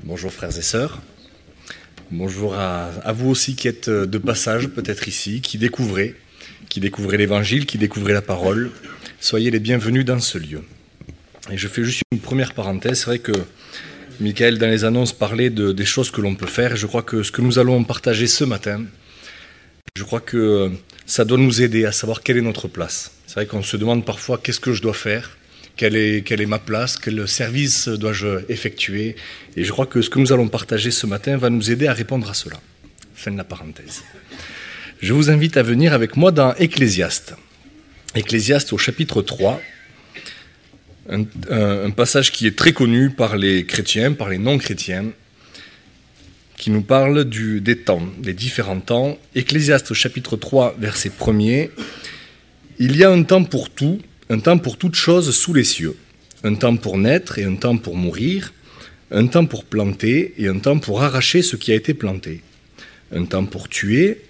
Bonjour frères et sœurs. Bonjour à vous aussi qui êtes de passage peut-être ici, qui découvrez l'Évangile, qui découvrez la parole. Soyez les bienvenus dans ce lieu. Et je fais juste une première parenthèse. C'est vrai que Michael, dans les annonces, parlait des choses que l'on peut faire. Et je crois que ce que nous allons partager ce matin, je crois que ça doit nous aider à savoir quelle est notre place. C'est vrai qu'on se demande parfois qu'est-ce que je dois faire, quelle est ma place, quel service dois-je effectuer. Et je crois que ce que nous allons partager ce matin va nous aider à répondre à cela. Fin de la parenthèse. Je vous invite à venir avec moi dans Ecclésiaste. Ecclésiaste au chapitre 3. Un passage qui est très connu par les chrétiens, par les non-chrétiens, qui nous parle des temps, des différents temps. Ecclésiaste au chapitre 3, verset 1er. Il y a un temps pour tout, un temps pour toute chose sous les cieux, un temps pour naître et un temps pour mourir, un temps pour planter et un temps pour arracher ce qui a été planté, un temps pour tuer,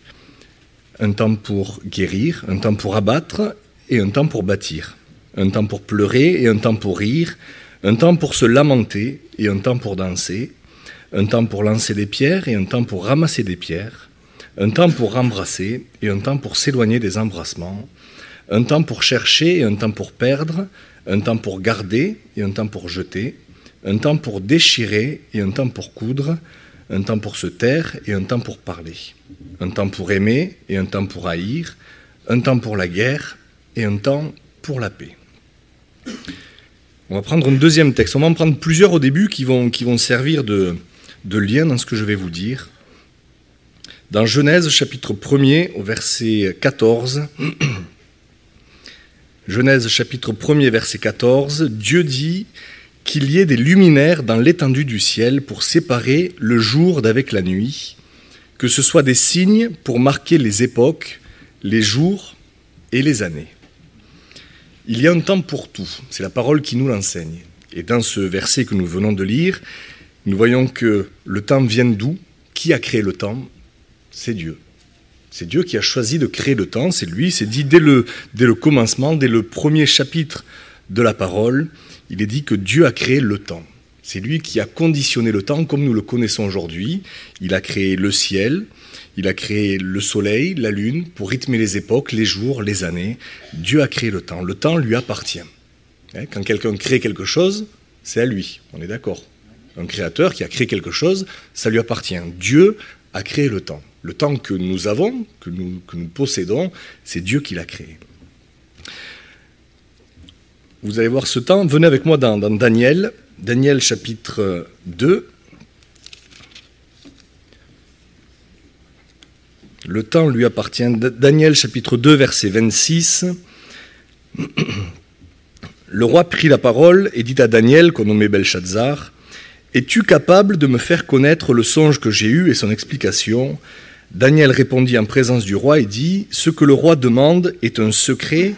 un temps pour guérir, un temps pour abattre et un temps pour bâtir, un temps pour pleurer et un temps pour rire, un temps pour se lamenter et un temps pour danser, un temps pour lancer des pierres et un temps pour ramasser des pierres, un temps pour embrasser et un temps pour s'éloigner des embrassements, un temps pour chercher et un temps pour perdre, un temps pour garder et un temps pour jeter, un temps pour déchirer et un temps pour coudre, un temps pour se taire et un temps pour parler, un temps pour aimer et un temps pour haïr, un temps pour la guerre et un temps pour la paix. On va prendre un deuxième texte. On va en prendre plusieurs au début qui vont servir de lien dans ce que je vais vous dire. Dans Genèse, chapitre 1er, au verset 14... Genèse chapitre 1er, verset 14, Dieu dit qu'il y ait des luminaires dans l'étendue du ciel pour séparer le jour d'avec la nuit, que ce soit des signes pour marquer les époques, les jours et les années. Il y a un temps pour tout, c'est la parole qui nous l'enseigne. Et dans ce verset que nous venons de lire, nous voyons que le temps vient d'où? Qui a créé le temps? C'est Dieu. C'est Dieu qui a choisi de créer le temps, c'est lui, c'est dit dès le commencement, dès le premier chapitre de la parole, il est dit que Dieu a créé le temps. C'est lui qui a conditionné le temps comme nous le connaissons aujourd'hui. Il a créé le ciel, il a créé le soleil, la lune, pour rythmer les époques, les jours, les années. Dieu a créé le temps lui appartient. Quand quelqu'un crée quelque chose, c'est à lui, on est d'accord. Un créateur qui a créé quelque chose, ça lui appartient. Dieu a créé le temps. Le temps que nous avons, que nous possédons, c'est Dieu qui l'a créé. Vous allez voir ce temps. Venez avec moi dans Daniel. Daniel chapitre 2. Le temps lui appartient. Daniel chapitre 2, verset 26. Le roi prit la parole et dit à Daniel, qu'on nommait Belshazzar, « Es-tu capable de me faire connaître le songe que j'ai eu et son explication ?» Daniel répondit en présence du roi et dit « Ce que le roi demande est un secret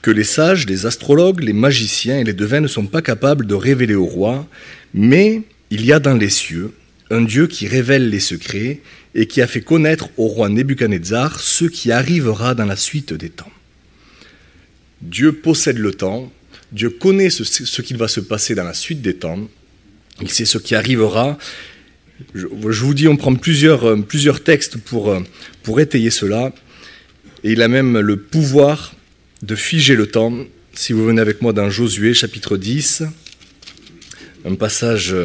que les sages, les astrologues, les magiciens et les devins ne sont pas capables de révéler au roi, mais il y a dans les cieux un Dieu qui révèle les secrets et qui a fait connaître au roi Nebuchadnezzar ce qui arrivera dans la suite des temps. » Dieu possède le temps, Dieu connaît ce qui va se passer dans la suite des temps, il sait ce qui arrivera. Je vous dis, on prend plusieurs textes pour étayer cela. Et il a même le pouvoir de figer le temps. Si vous venez avec moi dans Josué, chapitre 10, un passage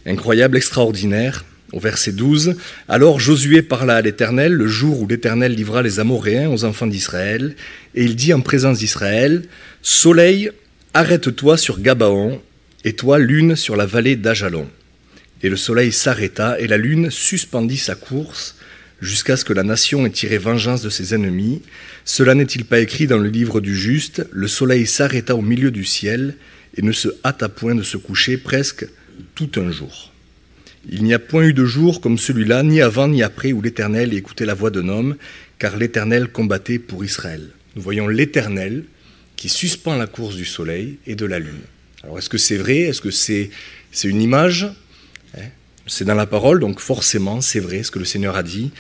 incroyable, extraordinaire, au verset 12. « Alors Josué parla à l'Éternel le jour où l'Éternel livra les Amoréens aux enfants d'Israël. Et il dit en présence d'Israël, « Soleil, arrête-toi sur Gabaon, et toi, lune, sur la vallée d'Ajalon. » Et le soleil s'arrêta, et la lune suspendit sa course, jusqu'à ce que la nation ait tiré vengeance de ses ennemis. Cela n'est-il pas écrit dans le livre du juste? Le soleil s'arrêta au milieu du ciel, et ne se hâta point de se coucher presque tout un jour. Il n'y a point eu de jour comme celui-là, ni avant ni après, où l'Éternel écoutait la voix d'un homme, car l'Éternel combattait pour Israël. Nous voyons l'Éternel qui suspend la course du soleil et de la lune. Alors, est-ce que c'est vrai? Est-ce que c'est une image? C'est dans la parole, donc forcément, c'est vrai ce que le Seigneur a dit.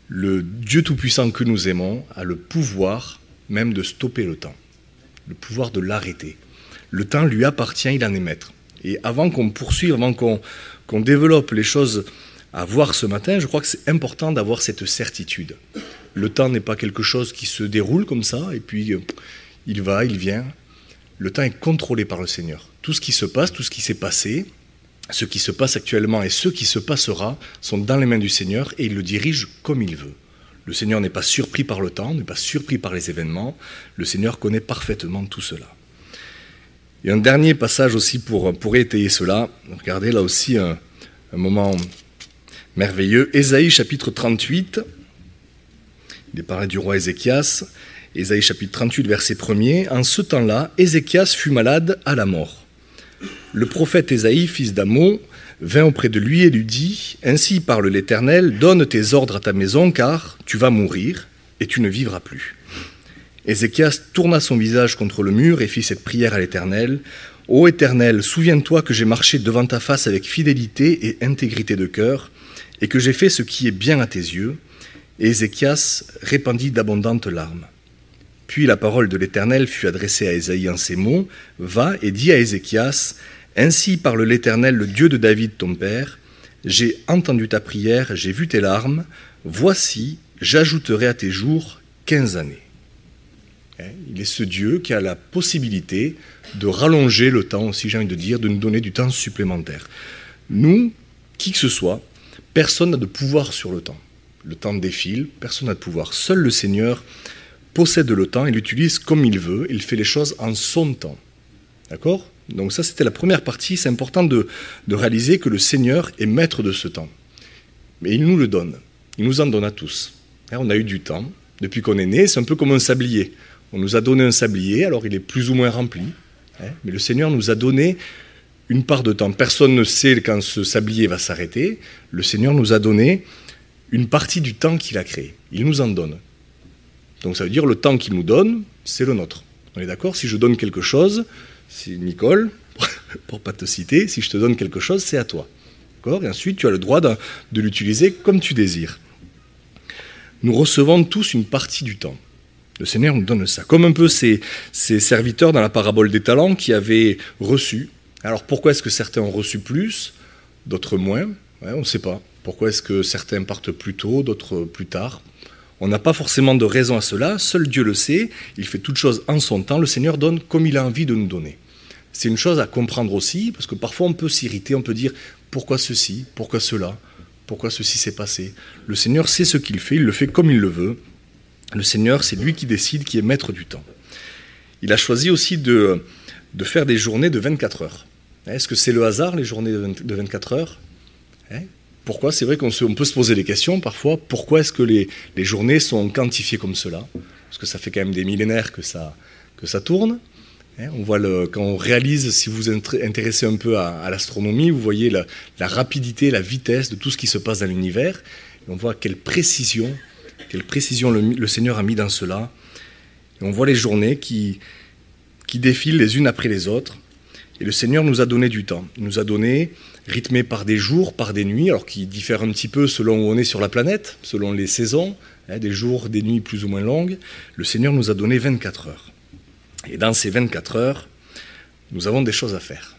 Le Dieu Tout-Puissant que nous aimons a le pouvoir même de stopper le temps, le pouvoir de l'arrêter. Le temps lui appartient, il en est maître. Et avant qu'on poursuive, avant qu'on développe les choses à voir ce matin, je crois que c'est important d'avoir cette certitude. Le temps n'est pas quelque chose qui se déroule comme ça, et puis il va, il vient. Le temps est contrôlé par le Seigneur. Tout ce qui se passe, tout ce qui s'est passé, ce qui se passe actuellement et ce qui se passera sont dans les mains du Seigneur et il le dirige comme il veut. Le Seigneur n'est pas surpris par le temps, n'est pas surpris par les événements. Le Seigneur connaît parfaitement tout cela. Et un dernier passage aussi pour étayer cela. Regardez là aussi un moment merveilleux. Ésaïe chapitre 38. Il est parlé du roi Ézéchias. Ésaïe chapitre 38 verset 1er. En ce temps-là, Ézéchias fut malade à la mort. Le prophète Ésaïe, fils d'Amo, vint auprès de lui et lui dit « Ainsi parle l'Éternel, donne tes ordres à ta maison, car tu vas mourir et tu ne vivras plus. » Ézéchias tourna son visage contre le mur et fit cette prière à l'Éternel. « Ô Éternel, souviens-toi que j'ai marché devant ta face avec fidélité et intégrité de cœur, et que j'ai fait ce qui est bien à tes yeux. » Et Ézéchias répandit d'abondantes larmes. Puis la parole de l'Éternel fut adressée à Ésaïe en ces mots. « Va et dis à Ézéchias, ainsi parle l'Éternel, le Dieu de David ton père. J'ai entendu ta prière, j'ai vu tes larmes. Voici, j'ajouterai à tes jours 15 années. » Il est ce Dieu qui a la possibilité de rallonger le temps, si j'ai envie de dire, de nous donner du temps supplémentaire. Nous, qui que ce soit, personne n'a de pouvoir sur le temps. Le temps défile, personne n'a de pouvoir. Seul le Seigneur possède le temps, il l'utilise comme il veut, il fait les choses en son temps. D'accord ? Donc ça, c'était la première partie. C'est important de réaliser que le Seigneur est maître de ce temps. Mais il nous le donne. Il nous en donne à tous. On a eu du temps. Depuis qu'on est né, c'est un peu comme un sablier. On nous a donné un sablier, alors il est plus ou moins rempli. Mais le Seigneur nous a donné une part de temps. Personne ne sait quand ce sablier va s'arrêter. Le Seigneur nous a donné une partie du temps qu'il a créé. Il nous en donne. Donc ça veut dire le temps qu'il nous donne, c'est le nôtre. On est d'accord ? Si je donne quelque chose, si Nicole, pour ne pas te citer, si je te donne quelque chose, c'est à toi. D'accord ? Et ensuite, tu as le droit de l'utiliser comme tu désires. Nous recevons tous une partie du temps. Le Seigneur nous donne ça. Comme un peu ces serviteurs dans la parabole des talents qui avaient reçu. Alors pourquoi est-ce que certains ont reçu plus, d'autres moins ? On ne sait pas. Pourquoi est-ce que certains partent plus tôt, d'autres plus tard ? On n'a pas forcément de raison à cela. Seul Dieu le sait. Il fait toutes choses en son temps. Le Seigneur donne comme il a envie de nous donner. C'est une chose à comprendre aussi, parce que parfois on peut s'irriter, on peut dire pourquoi ceci, pourquoi cela, pourquoi ceci s'est passé. Le Seigneur sait ce qu'il fait, il le fait comme il le veut. Le Seigneur, c'est lui qui décide, qui est maître du temps. Il a choisi aussi de faire des journées de 24 heures. Est-ce que c'est le hasard, les journées de 24 heures ? Pourquoi ? C'est vrai qu'on peut se poser des questions parfois. Pourquoi est-ce que les journées sont quantifiées comme cela ? Parce que ça fait quand même des millénaires que ça tourne. On voit quand on réalise, si vous vous intéressez un peu à l'astronomie, vous voyez la rapidité, la vitesse de tout ce qui se passe dans l'univers. Et on voit quelle précision le Seigneur a mis dans cela. Et on voit les journées qui défilent les unes après les autres. Et le Seigneur nous a donné du temps. Il nous a donné, rythmé par des jours, par des nuits, alors qui diffèrent un petit peu selon où on est sur la planète, selon les saisons, des jours, des nuits plus ou moins longues. Le Seigneur nous a donné 24 heures. Et dans ces 24 heures, nous avons des choses à faire.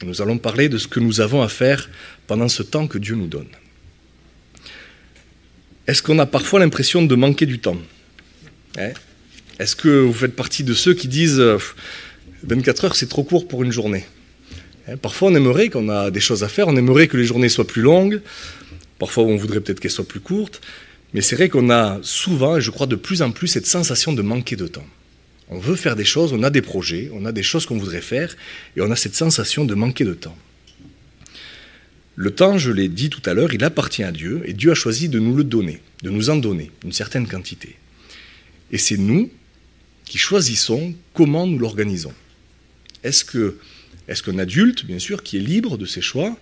Et nous allons parler de ce que nous avons à faire pendant ce temps que Dieu nous donne. Est-ce qu'on a parfois l'impression de manquer du temps ? Est-ce que vous faites partie de ceux qui disent 24 heures, c'est trop court pour une journée ? Parfois, on aimerait qu'on a des choses à faire, on aimerait que les journées soient plus longues. Parfois, on voudrait peut-être qu'elles soient plus courtes. Mais c'est vrai qu'on a souvent, et je crois de plus en plus, cette sensation de manquer de temps. On veut faire des choses, on a des projets, on a des choses qu'on voudrait faire, et on a cette sensation de manquer de temps. Le temps, je l'ai dit tout à l'heure, il appartient à Dieu, et Dieu a choisi de nous le donner, de nous en donner une certaine quantité. Et c'est nous qui choisissons comment nous l'organisons. Est-ce qu'un adulte, bien sûr, qui est libre de ses choix,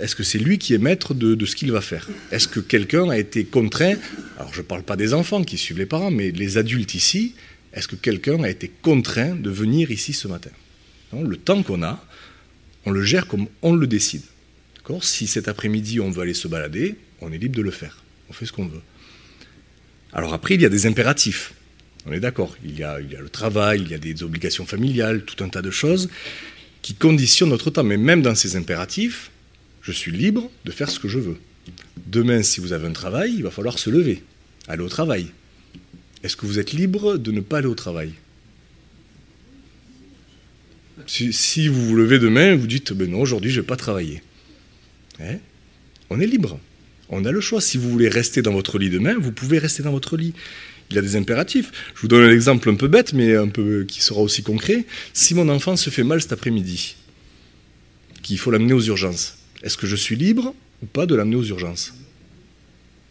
est-ce que c'est lui qui est maître de ce qu'il va faire ? Est-ce que quelqu'un a été contraint ? Alors je ne parle pas des enfants qui suivent les parents, mais les adultes ici, est-ce que quelqu'un a été contraint de venir ici ce matin ? Non, le temps qu'on a, on le gère comme on le décide. D'accord ? Si cet après-midi on veut aller se balader, on est libre de le faire. On fait ce qu'on veut. Alors après, il y a des impératifs. On est d'accord. Il y a le travail, il y a des obligations familiales, tout un tas de choses qui conditionnent notre temps. Mais même dans ces impératifs, je suis libre de faire ce que je veux. Demain, si vous avez un travail, il va falloir se lever, aller au travail. Est-ce que vous êtes libre de ne pas aller au travail? Si vous vous levez demain, vous dites ben non, aujourd'hui je ne vais pas travailler. On est libre. On a le choix. Si vous voulez rester dans votre lit demain, vous pouvez rester dans votre lit. Il y a des impératifs. Je vous donne un exemple un peu bête, mais un peu qui sera aussi concret. Si mon enfant se fait mal cet après-midi, qu'il faut l'amener aux urgences, est-ce que je suis libre ou pas de l'amener aux urgences?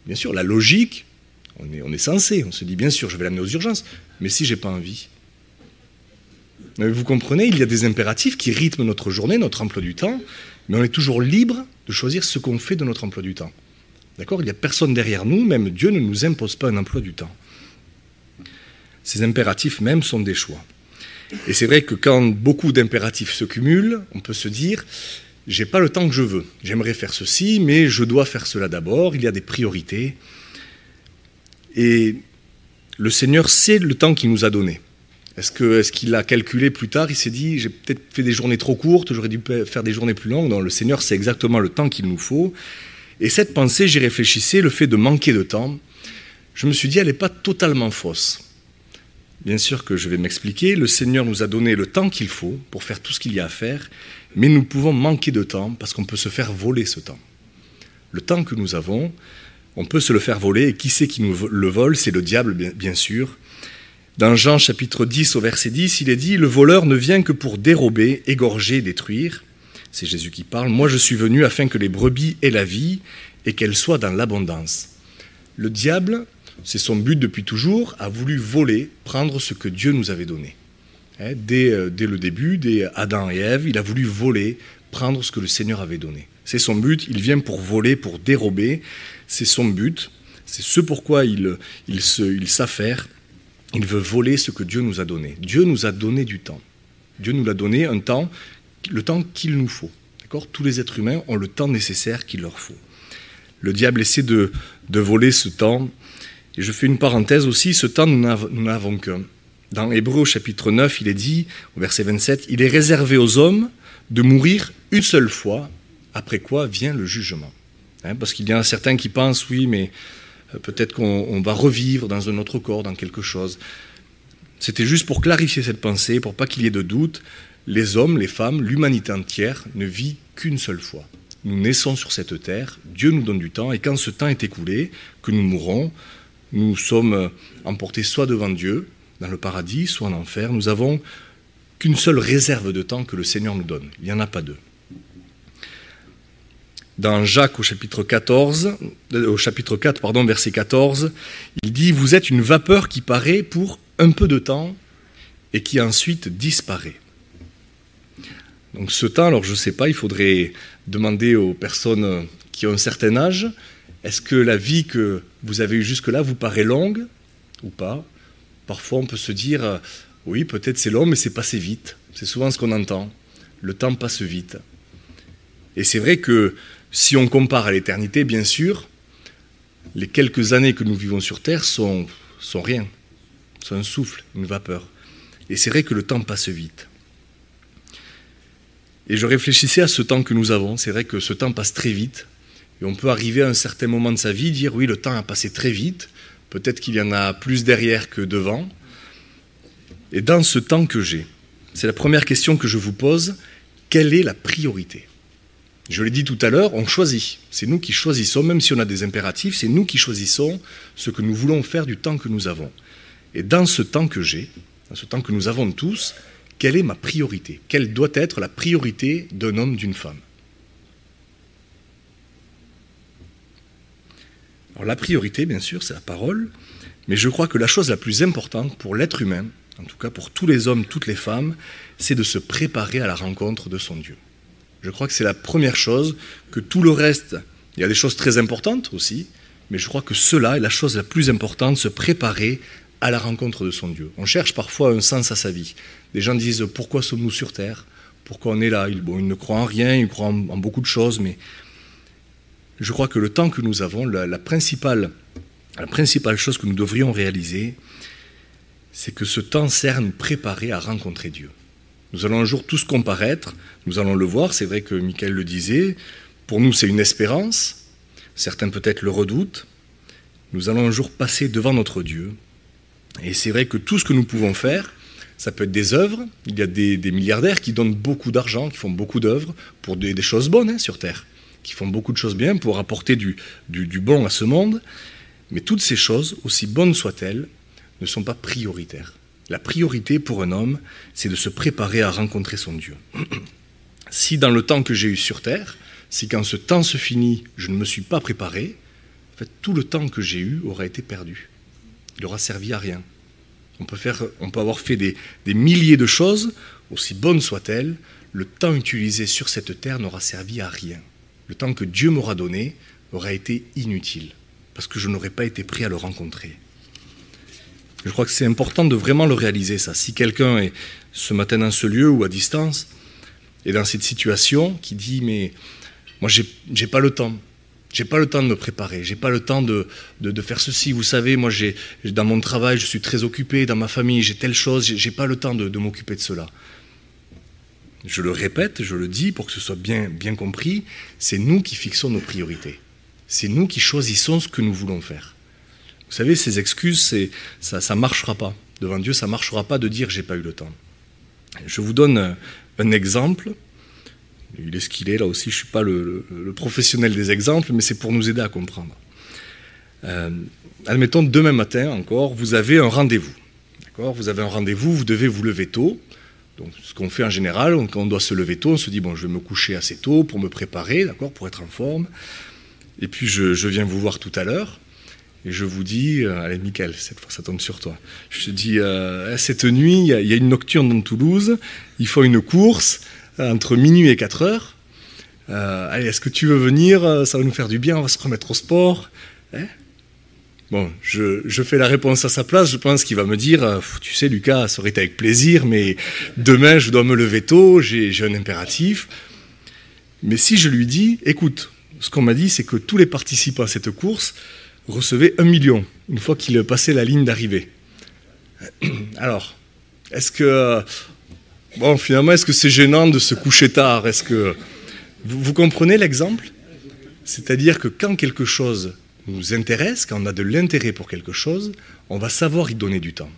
Bien sûr, la logique, on est censé. On se dit bien sûr, je vais l'amener aux urgences. Mais si j'ai pas envie, vous comprenez, il y a des impératifs qui rythment notre journée, notre emploi du temps, mais on est toujours libre de choisir ce qu'on fait de notre emploi du temps. D'accord? Il n'y a personne derrière nous, même Dieu ne nous impose pas un emploi du temps. Ces impératifs même sont des choix. Et c'est vrai que quand beaucoup d'impératifs se cumulent, on peut se dire « j'ai pas le temps que je veux, j'aimerais faire ceci, mais je dois faire cela d'abord, il y a des priorités. » Et le Seigneur sait le temps qu'il nous a donné. Est-ce qu'il a calculé plus tard? Il s'est dit, j'ai peut-être fait des journées trop courtes, j'aurais dû faire des journées plus longues. Non, le Seigneur sait exactement le temps qu'il nous faut. Et cette pensée, j'y réfléchissais, le fait de manquer de temps, je me suis dit, elle n'est pas totalement fausse. Bien sûr que je vais m'expliquer, le Seigneur nous a donné le temps qu'il faut pour faire tout ce qu'il y a à faire, mais nous pouvons manquer de temps parce qu'on peut se faire voler ce temps. Le temps que nous avons, on peut se le faire voler, et qui c'est qui nous le vole? C'est le diable, bien sûr. Dans Jean chapitre 10 au verset 10, il est dit « Le voleur ne vient que pour dérober, égorger, détruire. » C'est Jésus qui parle. « Moi je suis venu afin que les brebis aient la vie et qu'elles soient dans l'abondance. » Le diable, c'est son but depuis toujours, a voulu voler, prendre ce que Dieu nous avait donné. Dès le début, dès Adam et Ève, il a voulu voler, prendre ce que le Seigneur avait donné. C'est son but, il vient pour voler, pour dérober. C'est son but, c'est ce pourquoi il s'affaire. Il veut voler ce que Dieu nous a donné. Dieu nous a donné du temps. Dieu nous a donné un temps, le temps qu'il nous faut. D'accord? Tous les êtres humains ont le temps nécessaire qu'il leur faut. Le diable essaie de voler ce temps. Et je fais une parenthèse aussi, ce temps, nous n'avons qu'un. Dans Hébreux chapitre 9, il est dit, au verset 27, « Il est réservé aux hommes de mourir une seule fois, après quoi vient le jugement. » Parce qu'il y en a certains qui pensent, oui, mais peut-être qu'on va revivre dans un autre corps, dans quelque chose. C'était juste pour clarifier cette pensée, pour pas qu'il y ait de doute. Les hommes, les femmes, l'humanité entière ne vit qu'une seule fois. Nous naissons sur cette terre, Dieu nous donne du temps, et quand ce temps est écoulé, que nous mourrons, nous sommes emportés soit devant Dieu, dans le paradis, soit en enfer. Nous n'avons qu'une seule réserve de temps que le Seigneur nous donne. Il n'y en a pas deux. Dans Jacques au chapitre 4, verset 14, il dit « Vous êtes une vapeur qui paraît pour un peu de temps et qui ensuite disparaît. » Donc ce temps, alors je ne sais pas, il faudrait demander aux personnes qui ont un certain âge, est-ce que la vie que vous avez eue jusque-là vous paraît longue ou pas? Parfois on peut se dire, oui peut-être c'est long mais c'est passé vite. C'est souvent ce qu'on entend, le temps passe vite. Et c'est vrai que si on compare à l'éternité, bien sûr, les quelques années que nous vivons sur Terre sont rien, sont un souffle, une vapeur. Et c'est vrai que le temps passe vite. Et je réfléchissais à ce temps que nous avons, c'est vrai que ce temps passe très vite, et on peut arriver à un certain moment de sa vie, dire oui, le temps a passé très vite, peut-être qu'il y en a plus derrière que devant. Et dans ce temps que j'ai, c'est la première question que je vous pose, quelle est la priorité ? Je l'ai dit tout à l'heure, on choisit. C'est nous qui choisissons, même si on a des impératifs, c'est nous qui choisissons ce que nous voulons faire du temps que nous avons. Et dans ce temps que j'ai, dans ce temps que nous avons tous, quelle est ma priorité? Quelle doit être la priorité d'un homme, d'une femme? Alors la priorité, bien sûr, c'est la parole, mais je crois que la chose la plus importante pour l'être humain, en tout cas pour tous les hommes, toutes les femmes, c'est de se préparer à la rencontre de son Dieu. Je crois que c'est la première chose, que tout le reste, il y a des choses très importantes aussi, mais je crois que cela est la chose la plus importante, se préparer à la rencontre de son Dieu. On cherche parfois un sens à sa vie. Les gens disent « Pourquoi sommes-nous sur Terre ? Pourquoi on est là ?» Ils ne croient en rien, ils croient en beaucoup de choses, mais je crois que le temps que nous avons, la principale chose que nous devrions réaliser, c'est que ce temps sert à nous préparer à rencontrer Dieu. Nous allons un jour tous comparaître, nous allons le voir, c'est vrai que Michael le disait, pour nous c'est une espérance, certains peut-être le redoutent, nous allons un jour passer devant notre Dieu. Et c'est vrai que tout ce que nous pouvons faire, ça peut être des œuvres, il y a des milliardaires qui donnent beaucoup d'argent, qui font beaucoup d'œuvres pour des choses bonnes sur Terre, qui font beaucoup de choses bien pour apporter du bon à ce monde, mais toutes ces choses, aussi bonnes soient-elles, ne sont pas prioritaires. La priorité pour un homme, c'est de se préparer à rencontrer son Dieu. Si dans le temps que j'ai eu sur Terre, si quand ce temps se finit, je ne me suis pas préparé, en fait, tout le temps que j'ai eu aura été perdu. Il n'aura servi à rien. On peut avoir fait des milliers de choses, aussi bonnes soient-elles, le temps utilisé sur cette terre n'aura servi à rien. Le temps que Dieu m'aura donné aura été inutile, parce que je n'aurais pas été prêt à le rencontrer. Je crois que c'est important de vraiment le réaliser, ça. Si quelqu'un est ce matin dans ce lieu ou à distance, est dans cette situation, qui dit « mais moi j'ai pas le temps ». J'ai pas le temps de me préparer, j'ai pas le temps de faire ceci. Vous savez, moi, dans mon travail, je suis très occupé, dans ma famille, j'ai telle chose, j'ai pas le temps de m'occuper de cela. Je le répète, je le dis pour que ce soit bien compris, c'est nous qui fixons nos priorités. C'est nous qui choisissons ce que nous voulons faire. Vous savez, ces excuses, ça marchera pas. Devant Dieu, ça marchera pas de dire « j'ai pas eu le temps ». Je vous donne un exemple. Il est ce qu'il est, là aussi, je ne suis pas le professionnel des exemples, mais c'est pour nous aider à comprendre. Admettons, demain matin encore, vous avez un rendez-vous. Vous avez un rendez-vous, vous devez vous lever tôt. Donc, ce qu'on fait en général, quand on doit se lever tôt, on se dit, bon, je vais me coucher assez tôt pour me préparer, pour être en forme. Et puis, je viens vous voir tout à l'heure, et je vous dis, allez, Michael, cette fois, ça tombe sur toi. Je te dis, cette nuit, il y a une nocturne dans Toulouse, il faut une course, entre minuit et 4 heures. Allez, est-ce que tu veux venir? Ça va nous faire du bien, on va se remettre au sport. Bon, je fais la réponse à sa place, je pense qu'il va me dire « Tu sais, Lucas, ça aurait été avec plaisir, mais demain, je dois me lever tôt, j'ai un impératif. » Mais si je lui dis « Écoute, ce qu'on m'a dit, c'est que tous les participants à cette course recevaient 1 million une fois qu'ils passaient la ligne d'arrivée. » Alors, est-ce que... Bon, finalement, est-ce que c'est gênant de se coucher tard? Est-ce que vous comprenez l'exemple? C'est-à-dire que quand quelque chose nous intéresse, quand on a de l'intérêt pour quelque chose, on va savoir y donner du temps.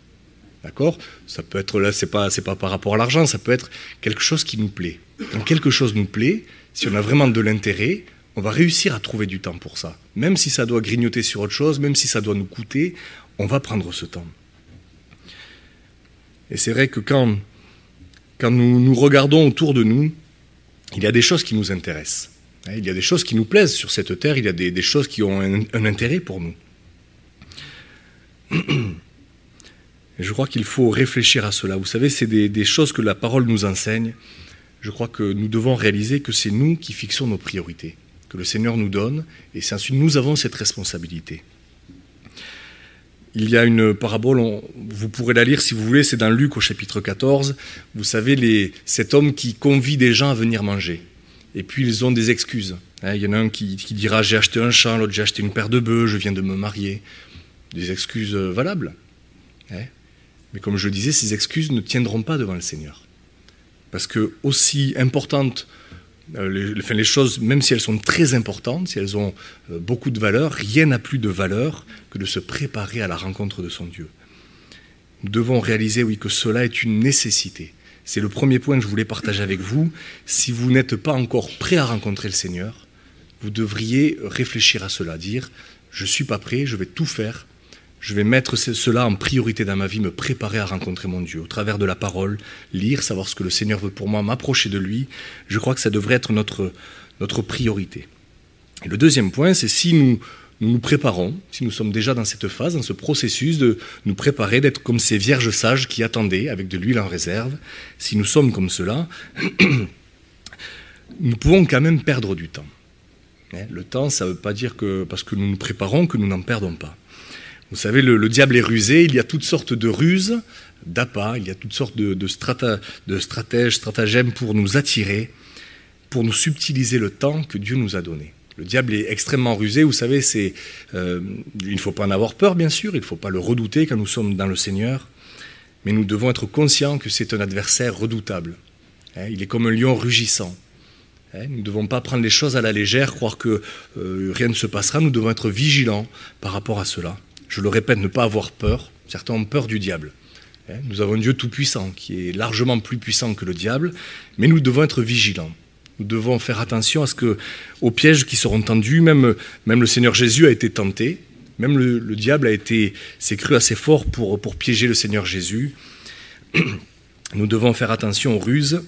D'accord? Ça peut être là, c'est pas par rapport à l'argent, ça peut être quelque chose qui nous plaît. Quand quelque chose nous plaît, si on a vraiment de l'intérêt, on va réussir à trouver du temps pour ça. Même si ça doit grignoter sur autre chose, même si ça doit nous coûter, on va prendre ce temps. Et c'est vrai que quand nous regardons autour de nous, il y a des choses qui nous intéressent. Il y a des choses qui nous plaisent sur cette terre, il y a des choses qui ont un intérêt pour nous. Et je crois qu'il faut réfléchir à cela. Vous savez, c'est des choses que la parole nous enseigne. Je crois que nous devons réaliser que c'est nous qui fixons nos priorités, que le Seigneur nous donne, et c'est ensuite nous avons cette responsabilité. Il y a une parabole, vous pourrez la lire si vous voulez, c'est dans Luc au chapitre 14. Vous savez, cet homme qui convie des gens à venir manger. Et puis ils ont des excuses. Il y en a un qui dira « j'ai acheté un champ », l'autre « j'ai acheté une paire de bœufs, je viens de me marier ». Des excuses valables. Mais comme je le disais, ces excuses ne tiendront pas devant le Seigneur. Parce que aussi importantes, les choses, même si elles sont très importantes, si elles ont beaucoup de valeur, rien n'a plus de valeur que de se préparer à la rencontre de son Dieu. Nous devons réaliser, oui, que cela est une nécessité. C'est le premier point que je voulais partager avec vous. Si vous n'êtes pas encore prêt à rencontrer le Seigneur, vous devriez réfléchir à cela, dire « je ne suis pas prêt, je vais tout faire, je vais mettre cela en priorité dans ma vie, me préparer à rencontrer mon Dieu. » Au travers de la parole, lire, savoir ce que le Seigneur veut pour moi, m'approcher de lui, je crois que ça devrait être notre priorité. Et le deuxième point, c'est si nous nous préparons, si nous sommes déjà dans cette phase, dans ce processus de nous préparer, d'être comme ces vierges sages qui attendaient avec de l'huile en réserve, si nous sommes comme cela, nous pouvons quand même perdre du temps. Le temps, ça ne veut pas dire que parce que nous nous préparons, que nous n'en perdons pas. Vous savez, le diable est rusé, il y a toutes sortes de ruses, d'appâts, il y a toutes sortes de stratagèmes pour nous attirer, pour nous subtiliser le temps que Dieu nous a donné. Le diable est extrêmement rusé, vous savez, il ne faut pas en avoir peur, bien sûr, il ne faut pas le redouter quand nous sommes dans le Seigneur, mais nous devons être conscients que c'est un adversaire redoutable. Il est comme un lion rugissant. Nous ne devons pas prendre les choses à la légère, croire que rien ne se passera. Nous devons être vigilants par rapport à cela. Je le répète, ne pas avoir peur. Certains ont peur du diable. Nous avons un Dieu tout-puissant, qui est largement plus puissant que le diable, mais nous devons être vigilants. Nous devons faire attention aux pièges qui seront tendus. Même le Seigneur Jésus a été tenté. Même le diable s'est cru assez fort pour piéger le Seigneur Jésus. Nous devons faire attention aux ruses.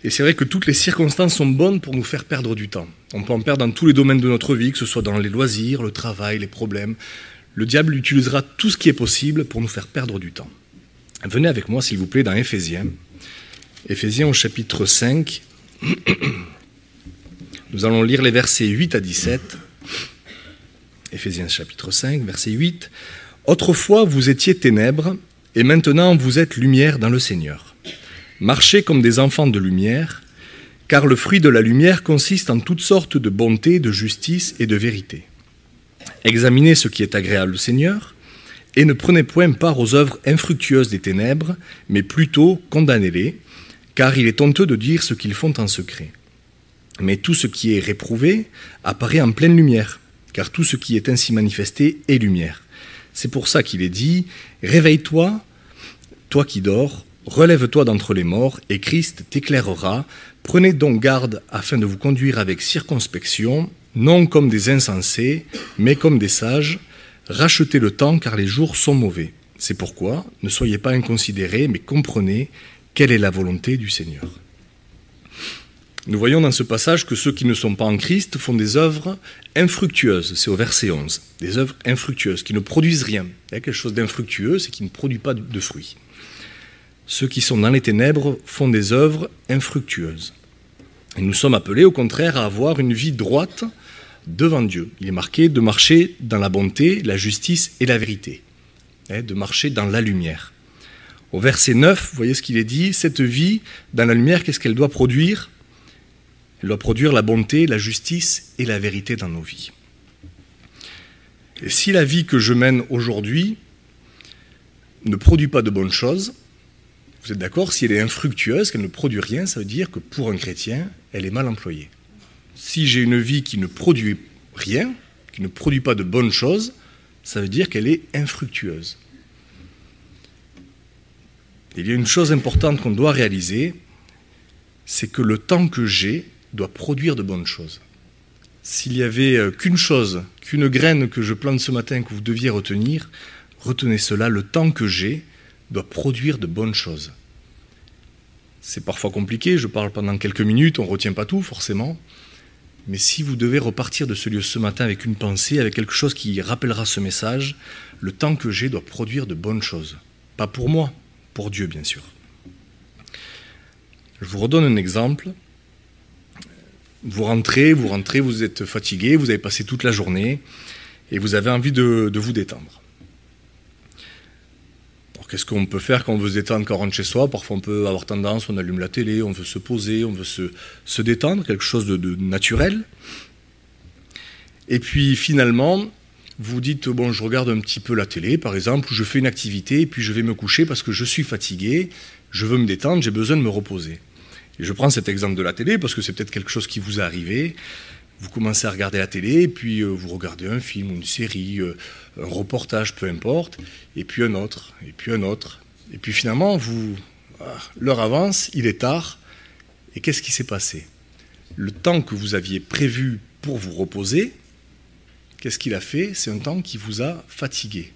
Et c'est vrai que toutes les circonstances sont bonnes pour nous faire perdre du temps. On peut en perdre dans tous les domaines de notre vie, que ce soit dans les loisirs, le travail, les problèmes. Le diable utilisera tout ce qui est possible pour nous faire perdre du temps. Venez avec moi, s'il vous plaît, dans Éphésiens. Éphésiens au chapitre 5. Nous allons lire les versets 8 à 17. Éphésiens chapitre 5, verset 8. « Autrefois vous étiez ténèbres, et maintenant vous êtes lumière dans le Seigneur. Marchez comme des enfants de lumière, car le fruit de la lumière consiste en toutes sortes de bonté, de justice et de vérité. Examinez ce qui est agréable au Seigneur, et ne prenez point part aux œuvres infructueuses des ténèbres, mais plutôt condamnez-les, car il est honteux de dire ce qu'ils font en secret. Mais tout ce qui est réprouvé apparaît en pleine lumière, car tout ce qui est ainsi manifesté est lumière. C'est pour ça qu'il est dit « Réveille-toi, toi qui dors, relève-toi d'entre les morts, et Christ t'éclairera. Prenez donc garde afin de vous conduire avec circonspection, non comme des insensés, mais comme des sages. Rachetez le temps, car les jours sont mauvais. C'est pourquoi ne soyez pas inconsidérés, mais comprenez quelle est la volonté du Seigneur. » Nous voyons dans ce passage que ceux qui ne sont pas en Christ font des œuvres infructueuses. C'est au verset 11. Des œuvres infructueuses, qui ne produisent rien. Il y a quelque chose d'infructueux, c'est qui ne produit pas de fruits. Ceux qui sont dans les ténèbres font des œuvres infructueuses. Et nous sommes appelés, au contraire, à avoir une vie droite devant Dieu. Il est marqué de marcher dans la bonté, la justice et la vérité. De marcher dans la lumière. Au verset 9, vous voyez ce qu'il est dit, cette vie dans la lumière, qu'est-ce qu'elle doit produire ? Elle doit produire la bonté, la justice et la vérité dans nos vies. Et si la vie que je mène aujourd'hui ne produit pas de bonnes choses, vous êtes d'accord, si elle est infructueuse, qu'elle ne produit rien, ça veut dire que pour un chrétien, elle est mal employée. Si j'ai une vie qui ne produit rien, qui ne produit pas de bonnes choses, ça veut dire qu'elle est infructueuse. Il y a une chose importante qu'on doit réaliser, c'est que le temps que j'ai doit produire de bonnes choses. S'il n'y avait qu'une chose, qu'une graine que je plante ce matin que vous deviez retenir, retenez cela, le temps que j'ai doit produire de bonnes choses. C'est parfois compliqué, je parle pendant quelques minutes, on ne retient pas tout forcément, mais si vous devez repartir de ce lieu ce matin avec une pensée, avec quelque chose qui rappellera ce message, le temps que j'ai doit produire de bonnes choses. Pas pour moi, pour Dieu bien sûr. Je vous redonne un exemple. Vous rentrez, vous êtes fatigué, vous avez passé toute la journée et vous avez envie de vous détendre. Alors qu'est-ce qu'on peut faire quand on veut se détendre quand on rentre chez soi ? Parfois on peut avoir tendance, on allume la télé, on veut se poser, on veut se détendre, quelque chose de naturel. Et puis finalement, vous dites, bon, je regarde un petit peu la télé par exemple, ou je fais une activité et puis je vais me coucher parce que je suis fatigué, je veux me détendre, j'ai besoin de me reposer. Et je prends cet exemple de la télé parce que c'est peut-être quelque chose qui vous est arrivé. Vous commencez à regarder la télé, et puis vous regardez un film, une série, un reportage, peu importe, et puis un autre, et puis un autre. Et puis finalement, l'heure avance, il est tard, et qu'est-ce qui s'est passé ? Le temps que vous aviez prévu pour vous reposer, qu'est-ce qu'il a fait ? C'est un temps qui vous a fatigué.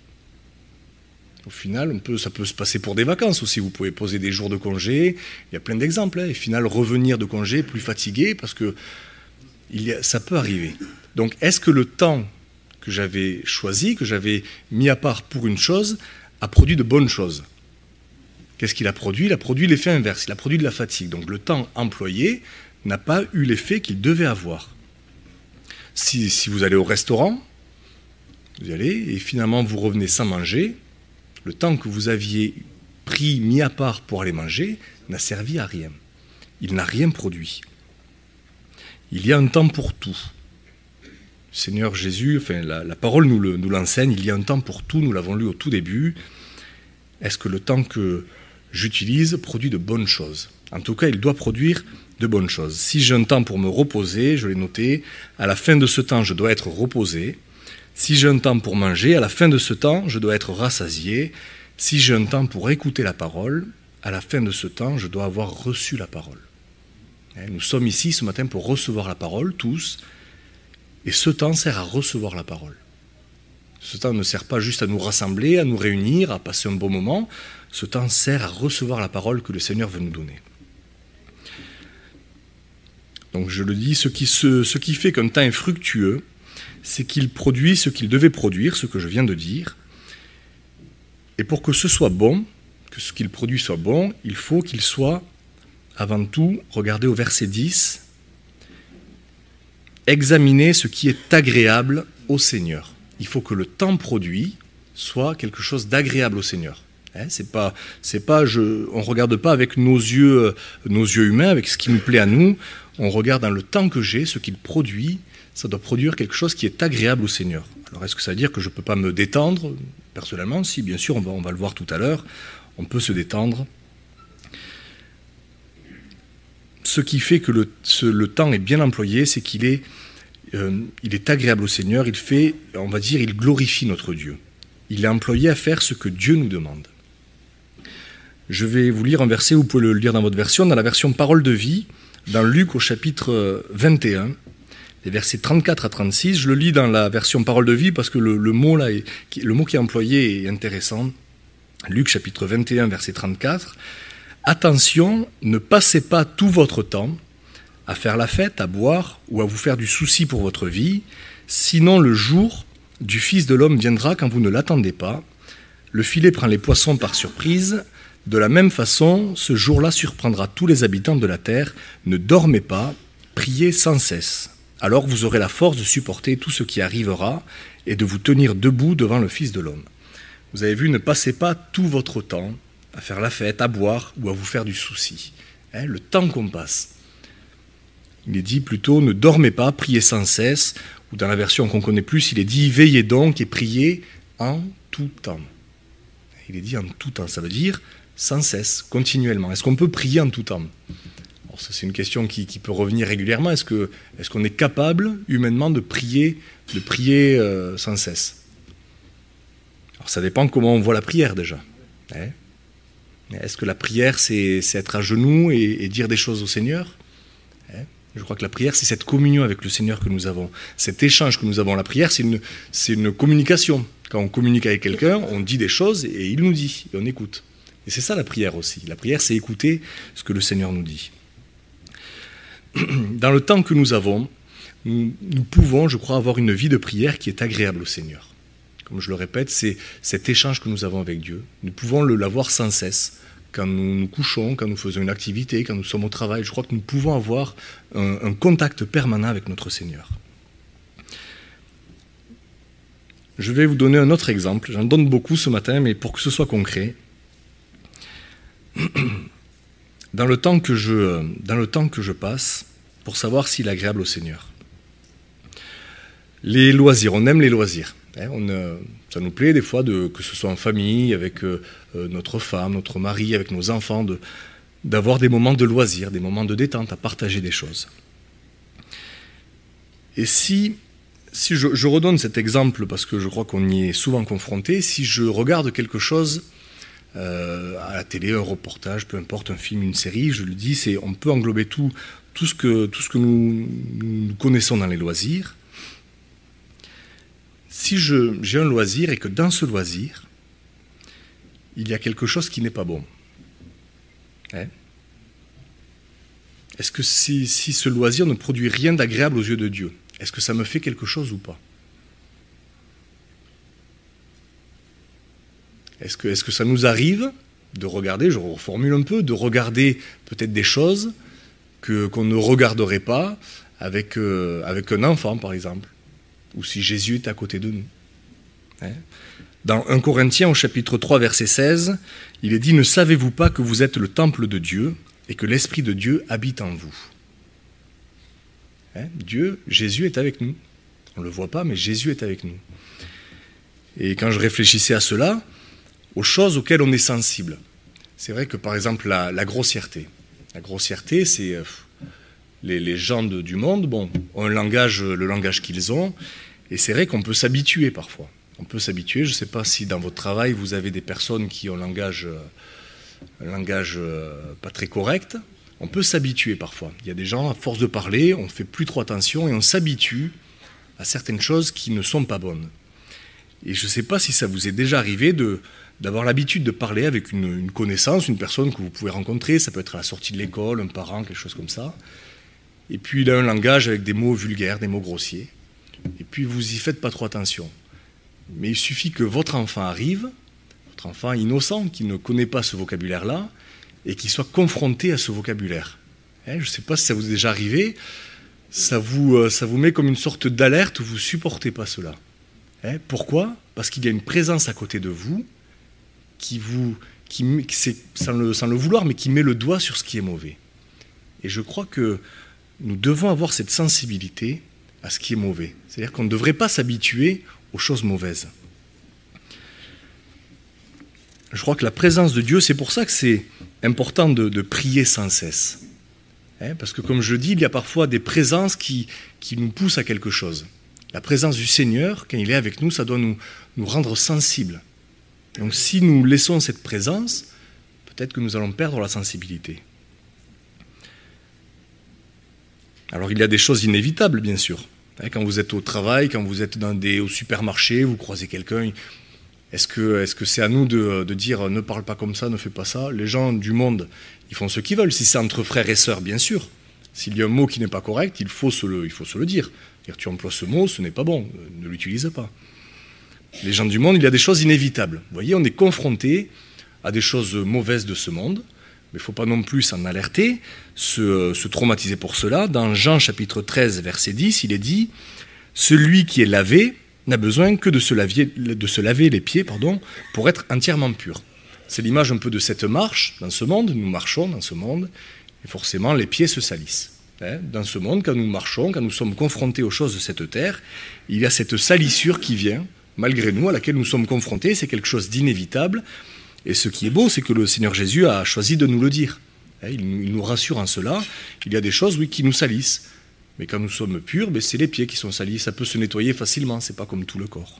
Au final, ça peut se passer pour des vacances aussi. Vous pouvez poser des jours de congé. Il y a plein d'exemples. Et au final, revenir de congé plus fatigué parce que ça peut arriver. Donc, est-ce que le temps que j'avais choisi, que j'avais mis à part pour une chose, a produit de bonnes choses ? Qu'est-ce qu'il a produit ? Il a produit l'effet inverse. Il a produit de la fatigue. Donc, le temps employé n'a pas eu l'effet qu'il devait avoir. Si vous allez au restaurant, vous y allez et finalement vous revenez sans manger, le temps que vous aviez mis à part pour aller manger n'a servi à rien. Il n'a rien produit. Il y a un temps pour tout. Le Seigneur Jésus, la parole nous l'enseigne, il y a un temps pour tout, nous l'avons lu au tout début. est-ce que le temps que j'utilise produit de bonnes choses? En tout cas, il doit produire de bonnes choses. Si j'ai un temps pour me reposer, je l'ai noté, à la fin de ce temps, je dois être reposé. Si j'ai un temps pour manger, à la fin de ce temps, je dois être rassasié. Si j'ai un temps pour écouter la parole, à la fin de ce temps, je dois avoir reçu la parole. Nous sommes ici ce matin pour recevoir la parole, tous, et ce temps sert à recevoir la parole. Ce temps ne sert pas juste à nous rassembler, à nous réunir, à passer un bon moment. Ce temps sert à recevoir la parole que le Seigneur veut nous donner. Donc je le dis, ce qui fait qu'un temps est fructueux, c'est qu'il produit ce qu'il devait produire, ce que je viens de dire. Et pour que ce soit bon, que ce qu'il produit soit bon, il faut qu'il soit, avant tout, regardez au verset 10, examiner ce qui est agréable au Seigneur. Il faut que le temps produit soit quelque chose d'agréable au Seigneur. On ne regarde pas avec nos yeux humains, avec ce qui nous plaît à nous. On regarde dans le temps que j'ai, ce qu'il produit. Ça doit produire quelque chose qui est agréable au Seigneur. Alors est-ce que ça veut dire que je ne peux pas me détendre? Personnellement, si, bien sûr, on va le voir tout à l'heure. On peut se détendre. Ce qui fait que le temps est bien employé, c'est qu'il est agréable au Seigneur. Il glorifie notre Dieu. Il est employé à faire ce que Dieu nous demande. Je vais vous lire un verset, vous pouvez le lire dans votre version, dans la version Parole de vie, dans Luc au chapitre 21, les versets 34 à 36. Je le lis dans la version Parole de vie parce que le mot qui est employé est intéressant. Luc chapitre 21, verset 34. « Attention, ne passez pas tout votre temps à faire la fête, à boire ou à vous faire du souci pour votre vie, sinon le jour du Fils de l'homme viendra quand vous ne l'attendez pas. Le filet prend les poissons par surprise. De la même façon, ce jour-là surprendra tous les habitants de la terre. Ne dormez pas, priez sans cesse. Alors vous aurez la force de supporter tout ce qui arrivera et de vous tenir debout devant le Fils de l'homme. » Vous avez vu, ne passez pas tout votre temps à faire la fête, à boire ou à vous faire du souci. Le temps qu'on passe. Il est dit plutôt, ne dormez pas, priez sans cesse. Ou dans la version qu'on connaît plus, il est dit, veillez donc et priez en tout temps. Il est dit en tout temps, ça veut dire sans cesse, continuellement. Est-ce qu'on peut prier en tout temps? Alors ça, c'est une question qui peut revenir régulièrement. Est-ce qu'on est capable, humainement, de prier sans cesse? Alors ça dépend comment on voit la prière déjà. Est-ce que la prière, c'est être à genoux et dire des choses au Seigneur? Je crois que la prière, c'est cette communion avec le Seigneur que nous avons, cet échange que nous avons. La prière, c'est une communication. Quand on communique avec quelqu'un, on dit des choses et il nous dit, et on écoute. Et c'est ça la prière aussi. La prière, c'est écouter ce que le Seigneur nous dit. Dans le temps que nous avons, nous pouvons, je crois, avoir une vie de prière qui est agréable au Seigneur. Comme je le répète, c'est cet échange que nous avons avec Dieu. Nous pouvons l'avoir sans cesse. Quand nous nous couchons, quand nous faisons une activité, quand nous sommes au travail, je crois que nous pouvons avoir un contact permanent avec notre Seigneur. Je vais vous donner un autre exemple. J'en donne beaucoup ce matin, mais pour que ce soit concret. Dans le temps que je passe pour savoir s'il est agréable au Seigneur. Les loisirs, on aime les loisirs. Ça nous plaît des fois, que ce soit en famille, avec notre femme, notre mari, avec nos enfants, d'avoir des moments de loisirs, des moments de détente, à partager des choses. Et si je redonne cet exemple, parce que je crois qu'on y est souvent confronté, si je regarde quelque chose à la télé, un reportage, peu importe, un film, une série, je le dis, on peut englober tout ce que nous connaissons dans les loisirs. Si j'ai un loisir et que dans ce loisir, il y a quelque chose qui n'est pas bon, est-ce que si ce loisir ne produit rien d'agréable aux yeux de Dieu, est-ce que ça me fait quelque chose ou pas? Est-ce que ça nous arrive de regarder, je reformule un peu, de regarder peut-être des choses qu'on ne regarderait pas avec un enfant, par exemple, ou si Jésus est à côté de nous. Dans 1 Corinthiens, au chapitre 3, verset 16, il est dit « Ne savez-vous pas que vous êtes le temple de Dieu et que l'Esprit de Dieu habite en vous ?» Jésus est avec nous. On ne le voit pas, mais Jésus est avec nous. Et quand je réfléchissais à cela, aux choses auxquelles on est sensible. C'est vrai que par exemple la grossièreté. La grossièreté, c'est les gens du monde ont un langage, le langage qu'ils ont, et c'est vrai qu'on peut s'habituer parfois. On peut s'habituer, je ne sais pas si dans votre travail vous avez des personnes qui ont un langage pas très correct. On peut s'habituer parfois. Il y a des gens, à force de parler, on ne fait plus trop attention et on s'habitue à certaines choses qui ne sont pas bonnes. Et je ne sais pas si ça vous est déjà arrivé d'avoir l'habitude de parler avec une connaissance, une personne que vous pouvez rencontrer, ça peut être à la sortie de l'école, un parent, quelque chose comme ça. Et puis il a un langage avec des mots vulgaires, des mots grossiers. Et puis vous n'y faites pas trop attention. Mais il suffit que votre enfant arrive, votre enfant innocent qui ne connaît pas ce vocabulaire-là, et qui soit confronté à ce vocabulaire. Je ne sais pas si ça vous est déjà arrivé, ça vous met comme une sorte d'alerte où vous ne supportez pas cela. Pourquoi ? Parce qu'il y a une présence à côté de vous sans le vouloir, mais qui met le doigt sur ce qui est mauvais. Et je crois que nous devons avoir cette sensibilité à ce qui est mauvais. C'est-à-dire qu'on ne devrait pas s'habituer aux choses mauvaises. Je crois que la présence de Dieu, c'est pour ça que c'est important de prier sans cesse. Parce que comme je le dis, il y a parfois des présences qui nous poussent à quelque chose. La présence du Seigneur, quand il est avec nous, ça doit nous rendre sensibles. Donc si nous laissons cette présence, peut-être que nous allons perdre la sensibilité. Alors il y a des choses inévitables, bien sûr. Quand vous êtes au travail, quand vous êtes au supermarché, vous croisez quelqu'un, est-ce que c'est à nous de dire « ne parle pas comme ça, ne fais pas ça ». Les gens du monde, ils font ce qu'ils veulent. Si c'est entre frères et sœurs, bien sûr. S'il y a un mot qui n'est pas correct, il faut se le dire. Tu emploies ce mot, ce n'est pas bon, ne l'utilise pas. Les gens du monde, il y a des choses inévitables. Vous voyez, on est confronté à des choses mauvaises de ce monde, mais il ne faut pas non plus s'en alerter, se traumatiser pour cela. Dans Jean chapitre 13, verset 10, il est dit « Celui qui est lavé n'a besoin que de se laver les pieds pour être entièrement pur. » C'est l'image un peu de cette marche dans ce monde. Nous marchons dans ce monde, et forcément les pieds se salissent. Dans ce monde, quand nous marchons, quand nous sommes confrontés aux choses de cette terre, il y a cette salissure qui vient, malgré nous, à laquelle nous sommes confrontés. C'est quelque chose d'inévitable. Et ce qui est beau, c'est que le Seigneur Jésus a choisi de nous le dire. Il nous rassure en cela. Il y a des choses, oui, qui nous salissent. Mais quand nous sommes purs, c'est les pieds qui sont salis. Ça peut se nettoyer facilement, ce n'est pas comme tout le corps.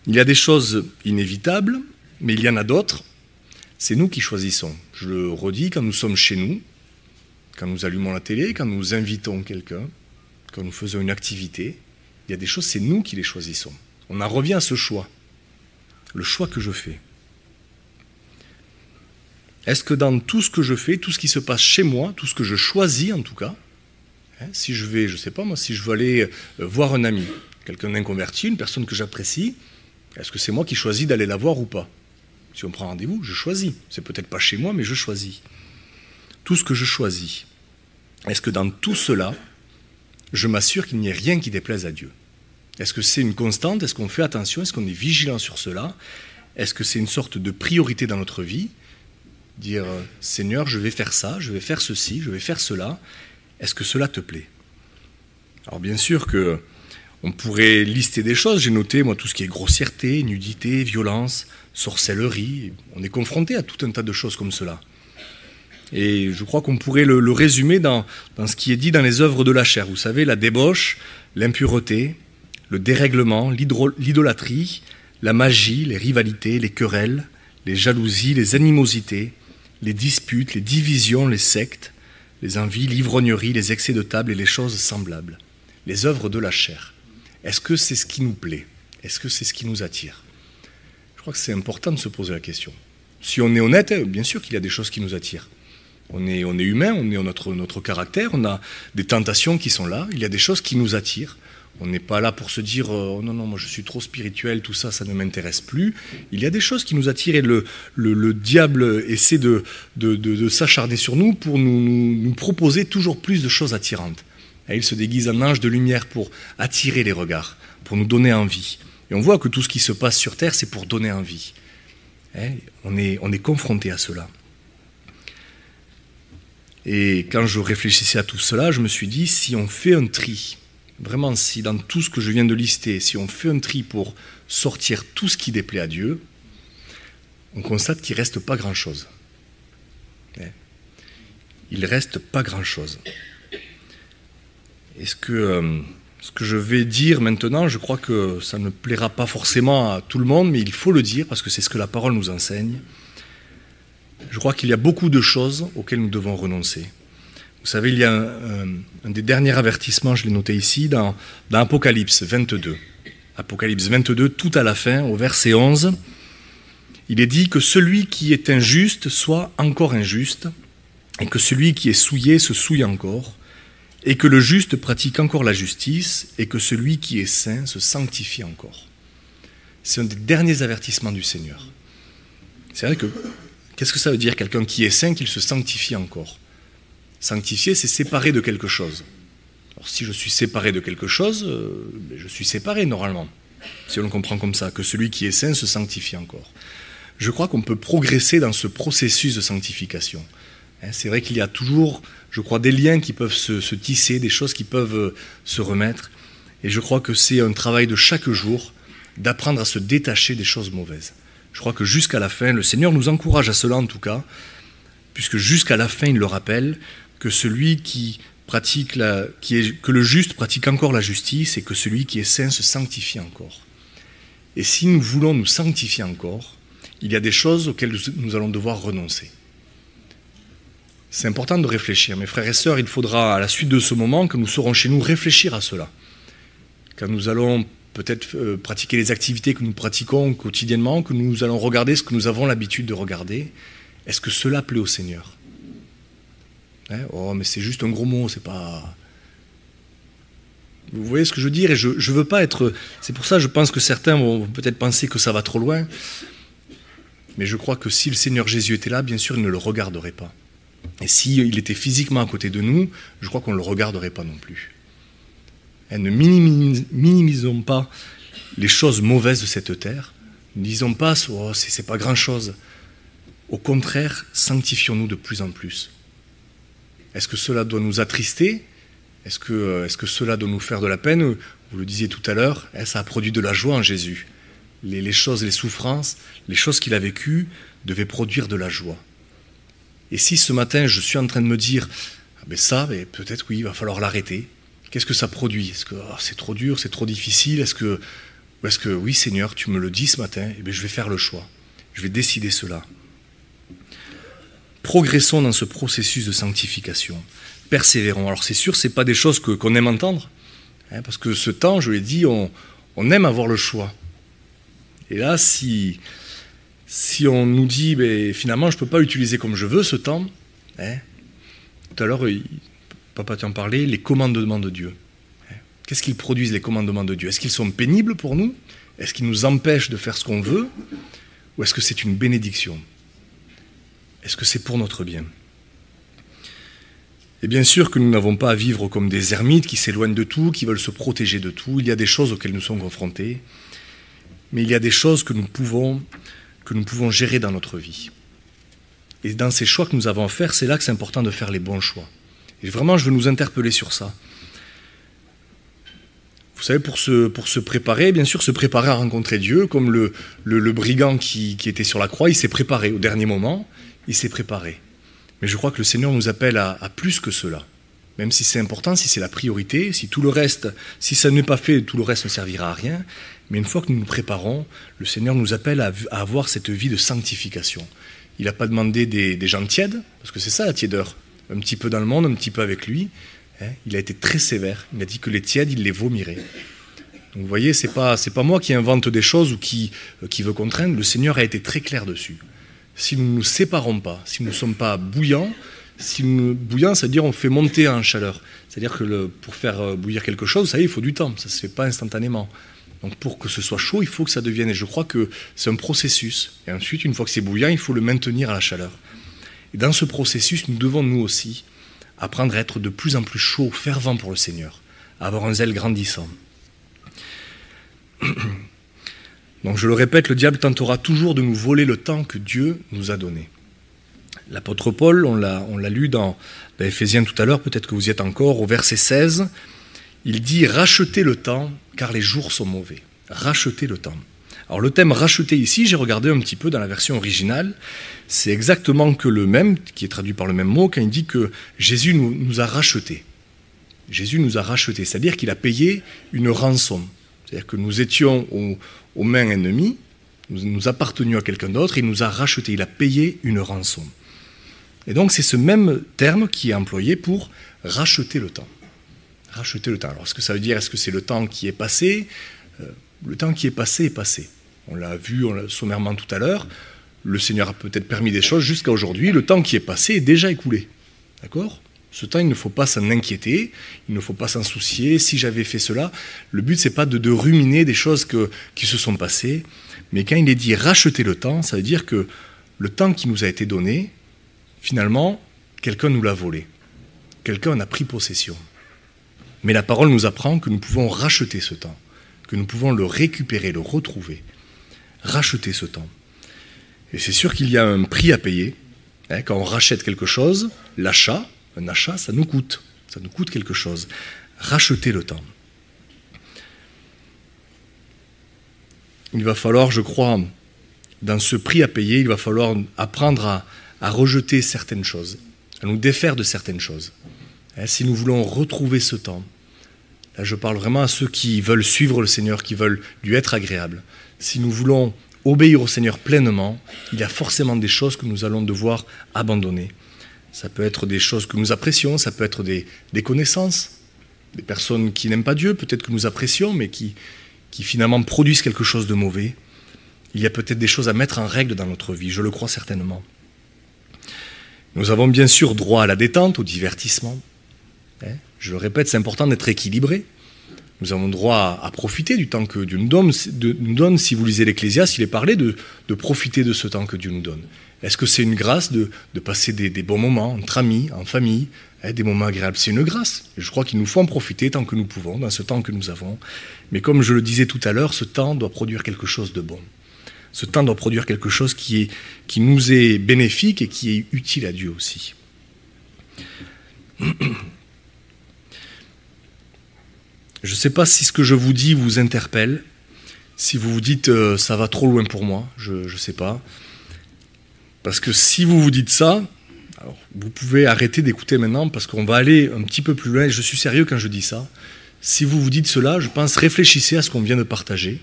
Il y a des choses inévitables, mais il y en a d'autres. C'est nous qui choisissons. Je le redis, quand nous sommes chez nous, quand nous allumons la télé, quand nous invitons quelqu'un, quand nous faisons une activité, il y a des choses, c'est nous qui les choisissons. On en revient à ce choix. Le choix que je fais. Est-ce que dans tout ce que je fais, tout ce qui se passe chez moi, tout ce que je choisis en tout cas, si je vais, je ne sais pas moi, si je veux aller voir un ami, quelqu'un d'inconverti, une personne que j'apprécie, est-ce que c'est moi qui choisis d'aller la voir ou pas ? Si on prend rendez-vous, je choisis. C'est peut-être pas chez moi, mais je choisis. Tout ce que je choisis, est-ce que dans tout cela, je m'assure qu'il n'y ait rien qui déplaise à Dieu ? Est-ce que c'est une constante ? Est-ce qu'on fait attention ? Est-ce qu'on est vigilant sur cela ? Est-ce que c'est une sorte de priorité dans notre vie ? Dire « Seigneur, je vais faire ça, je vais faire ceci, je vais faire cela. Est-ce que cela te plaît ?» Alors bien sûr qu'on pourrait lister des choses. J'ai noté, moi, tout ce qui est grossièreté, nudité, violence, sorcellerie. On est confronté à tout un tas de choses comme cela. Et je crois qu'on pourrait le résumer dans ce qui est dit dans les œuvres de la chair. Vous savez, la débauche, l'impureté, le dérèglement, l'idolâtrie, la magie, les rivalités, les querelles, les jalousies, les animosités, les disputes, les divisions, les sectes, les envies, l'ivrognerie, les excès de table et les choses semblables. Les œuvres de la chair. Est-ce que c'est ce qui nous plaît ? Est-ce que c'est ce qui nous attire ? Je crois que c'est important de se poser la question. Si on est honnête, bien sûr qu'il y a des choses qui nous attirent. On est humain, on est notre caractère, on a des tentations qui sont là, il y a des choses qui nous attirent. On n'est pas là pour se dire oh non, moi je suis trop spirituel, tout ça, ça ne m'intéresse plus. Il y a des choses qui nous attirent et le diable essaie de s'acharner sur nous pour nous proposer toujours plus de choses attirantes. Et il se déguise en ange de lumière pour attirer les regards, pour nous donner envie. Et on voit que tout ce qui se passe sur terre, c'est pour donner envie. On est confronté à cela. Et quand je réfléchissais à tout cela, je me suis dit, si on fait un tri vraiment, si dans tout ce que je viens de lister, si on fait un tri pour sortir tout ce qui déplaît à Dieu, on constate qu'il ne reste pas grand-chose. Il ne reste pas grand-chose. Et ce que je vais dire maintenant, je crois que ça ne plaira pas forcément à tout le monde, mais il faut le dire parce que c'est ce que la parole nous enseigne. Je crois qu'il y a beaucoup de choses auxquelles nous devons renoncer. Vous savez, il y a un des derniers avertissements, je l'ai noté ici, dans Apocalypse 22. Apocalypse 22, tout à la fin, au verset 11, il est dit que celui qui est injuste soit encore injuste, et que celui qui est souillé se souille encore, et que le juste pratique encore la justice, et que celui qui est saint se sanctifie encore. C'est un des derniers avertissements du Seigneur. C'est vrai que, qu'est-ce que ça veut dire, quelqu'un qui est saint, qu'il se sanctifie encore? Sanctifier, c'est séparer de quelque chose. Alors, si je suis séparé de quelque chose, je suis séparé normalement, si on le comprend comme ça, que celui qui est saint se sanctifie encore. Je crois qu'on peut progresser dans ce processus de sanctification. C'est vrai qu'il y a toujours, je crois, des liens qui peuvent se tisser, des choses qui peuvent se remettre. Et je crois que c'est un travail de chaque jour d'apprendre à se détacher des choses mauvaises. Je crois que jusqu'à la fin, le Seigneur nous encourage à cela en tout cas, puisque jusqu'à la fin, il le rappelle, que celui qui pratique que le juste pratique encore la justice et que celui qui est saint se sanctifie encore. Et si nous voulons nous sanctifier encore, il y a des choses auxquelles nous allons devoir renoncer. C'est important de réfléchir. Mes frères et sœurs, il faudra, à la suite de ce moment, que nous saurons chez nous réfléchir à cela. Quand nous allons peut-être pratiquer les activités que nous pratiquons quotidiennement, que nous allons regarder ce que nous avons l'habitude de regarder, est-ce que cela plaît au Seigneur? Oh, mais c'est juste un gros mot, c'est pas... Vous voyez ce que je veux dire? Et je veux pas être... C'est pour ça, je pense que certains vont peut-être penser que ça va trop loin. Mais je crois que si le Seigneur Jésus était là, bien sûr, il ne le regarderait pas. Et s'il était physiquement à côté de nous, je crois qu'on ne le regarderait pas non plus. Ne minimisons pas les choses mauvaises de cette terre. Ne disons pas oh, c'est pas grand-chose. Au contraire, sanctifions-nous de plus en plus. Est-ce que cela doit nous attrister? Est-ce que cela doit nous faire de la peine? Vous le disiez tout à l'heure, ça a produit de la joie en Jésus. Les choses, les souffrances, les choses qu'il a vécues devaient produire de la joie. Et si ce matin, je suis en train de me dire peut-être oui, il va falloir l'arrêter. Qu'est-ce que ça produit? Est-ce que c'est trop dur, c'est trop difficile? Est-ce que oui, Seigneur, tu me le dis ce matin, je vais faire le choix. Je vais décider cela. Progressons dans ce processus de sanctification. Persévérons. Alors c'est sûr, ce n'est pas des choses qu'on aime entendre. Parce que ce temps, je l'ai dit, on aime avoir le choix. Et là, si on nous dit, finalement, je ne peux pas l'utiliser comme je veux ce temps, tout à l'heure, Papa t'en parlait, les commandements de Dieu. Qu'est-ce qu'ils produisent, les commandements de Dieu? Est-ce qu'ils sont pénibles pour nous? Est-ce qu'ils nous empêchent de faire ce qu'on veut? Ou est-ce que c'est une bénédiction? Est-ce que c'est pour notre bien? Et bien sûr que nous n'avons pas à vivre comme des ermites qui s'éloignent de tout, qui veulent se protéger de tout. Il y a des choses auxquelles nous sommes confrontés, mais il y a des choses que nous pouvons gérer dans notre vie. Et dans ces choix que nous avons à faire, c'est là que c'est important de faire les bons choix. Et vraiment, je veux nous interpeller sur ça. Vous savez, pour se préparer, bien sûr, se préparer à rencontrer Dieu, comme le brigand qui était sur la croix, il s'est préparé au dernier moment, il s'est préparé. Mais je crois que le Seigneur nous appelle à plus que cela. Même si c'est important, si c'est la priorité, si tout le reste, si ça n'est pas fait, tout le reste ne servira à rien. Mais une fois que nous nous préparons, le Seigneur nous appelle à avoir cette vie de sanctification. Il n'a pas demandé des gens tièdes, parce que c'est ça la tiédeur. Un petit peu dans le monde, un petit peu avec lui. Il a été très sévère. Il a dit que les tièdes, il les vomirait. Donc vous voyez, c'est pas moi qui invente des choses ou qui veut contraindre. Le Seigneur a été très clair dessus. Si nous ne nous séparons pas, si nous ne sommes pas bouillants, bouillant, c'est-à-dire on fait monter en chaleur. C'est-à-dire que pour faire bouillir quelque chose, ça y est, il faut du temps, ça ne se fait pas instantanément. Donc pour que ce soit chaud, il faut que ça devienne, et je crois que c'est un processus. Et ensuite, une fois que c'est bouillant, il faut le maintenir à la chaleur. Et dans ce processus, nous devons nous aussi apprendre à être de plus en plus chaud, fervent pour le Seigneur, à avoir un zèle grandissant. Donc je le répète, le diable tentera toujours de nous voler le temps que Dieu nous a donné. L'apôtre Paul, on l'a lu dans Éphésiens tout à l'heure, peut-être que vous y êtes encore, au verset 16, Il dit « Rachetez le temps, car les jours sont mauvais. » Rachetez le temps. Alors le thème « racheter » ici, j'ai regardé un petit peu dans la version originale, c'est exactement que le même, qui est traduit par le même mot, quand il dit que Jésus nous a rachetés. Jésus nous a rachetés, c'est-à-dire qu'il a payé une rançon. C'est-à-dire que nous étions aux mains ennemies, nous appartenions à quelqu'un d'autre, il nous a rachetés, il a payé une rançon. Et donc c'est ce même terme qui est employé pour racheter le temps. Racheter le temps. Alors ce que ça veut dire, est-ce que c'est le temps qui est passé ? Le temps qui est passé est passé. On l'a vu sommairement tout à l'heure, le Seigneur a peut-être permis des choses jusqu'à aujourd'hui, le temps qui est passé est déjà écoulé. D'accord ? Ce temps, il ne faut pas s'en inquiéter, il ne faut pas s'en soucier. Si j'avais fait cela, le but, c'est pas de ruminer des choses qui se sont passées, mais quand il est dit racheter le temps, ça veut dire que le temps qui nous a été donné, finalement, quelqu'un nous l'a volé. Quelqu'un en a pris possession. Mais la parole nous apprend que nous pouvons racheter ce temps, que nous pouvons le récupérer, le retrouver. Racheter ce temps. Et c'est sûr qu'il y a un prix à payer. Quand on rachète quelque chose, l'achat, un achat, ça nous coûte quelque chose. Racheter le temps. Il va falloir, je crois, dans ce prix à payer, il va falloir apprendre à rejeter certaines choses, à nous défaire de certaines choses. Si nous voulons retrouver ce temps, là je parle vraiment à ceux qui veulent suivre le Seigneur, qui veulent lui être agréables. Si nous voulons obéir au Seigneur pleinement, il y a forcément des choses que nous allons devoir abandonner. Ça peut être des choses que nous apprécions, ça peut être des connaissances, des personnes qui n'aiment pas Dieu, peut-être que nous apprécions, mais qui finalement produisent quelque chose de mauvais. Il y a peut-être des choses à mettre en règle dans notre vie, je le crois certainement. Nous avons bien sûr droit à la détente, au divertissement. Je le répète, c'est important d'être équilibré. Nous avons droit à profiter du temps que Dieu nous donne. Si vous lisez l'Ecclésiaste, il est parlé de profiter de ce temps que Dieu nous donne. Est-ce que c'est une grâce de passer des bons moments entre amis, en famille, des moments agréables? C'est une grâce. Je crois qu'il nous faut en profiter tant que nous pouvons, dans ce temps que nous avons. Mais comme je le disais tout à l'heure, ce temps doit produire quelque chose de bon. Ce temps doit produire quelque chose qui nous est bénéfique et qui est utile à Dieu aussi. Je ne sais pas si ce que je vous dis vous interpelle, si vous vous dites ça va trop loin pour moi, je ne sais pas. Parce que si vous vous dites ça, alors vous pouvez arrêter d'écouter maintenant parce qu'on va aller un petit peu plus loin, et je suis sérieux quand je dis ça. Si vous vous dites cela, je pense, réfléchissez à ce qu'on vient de partager.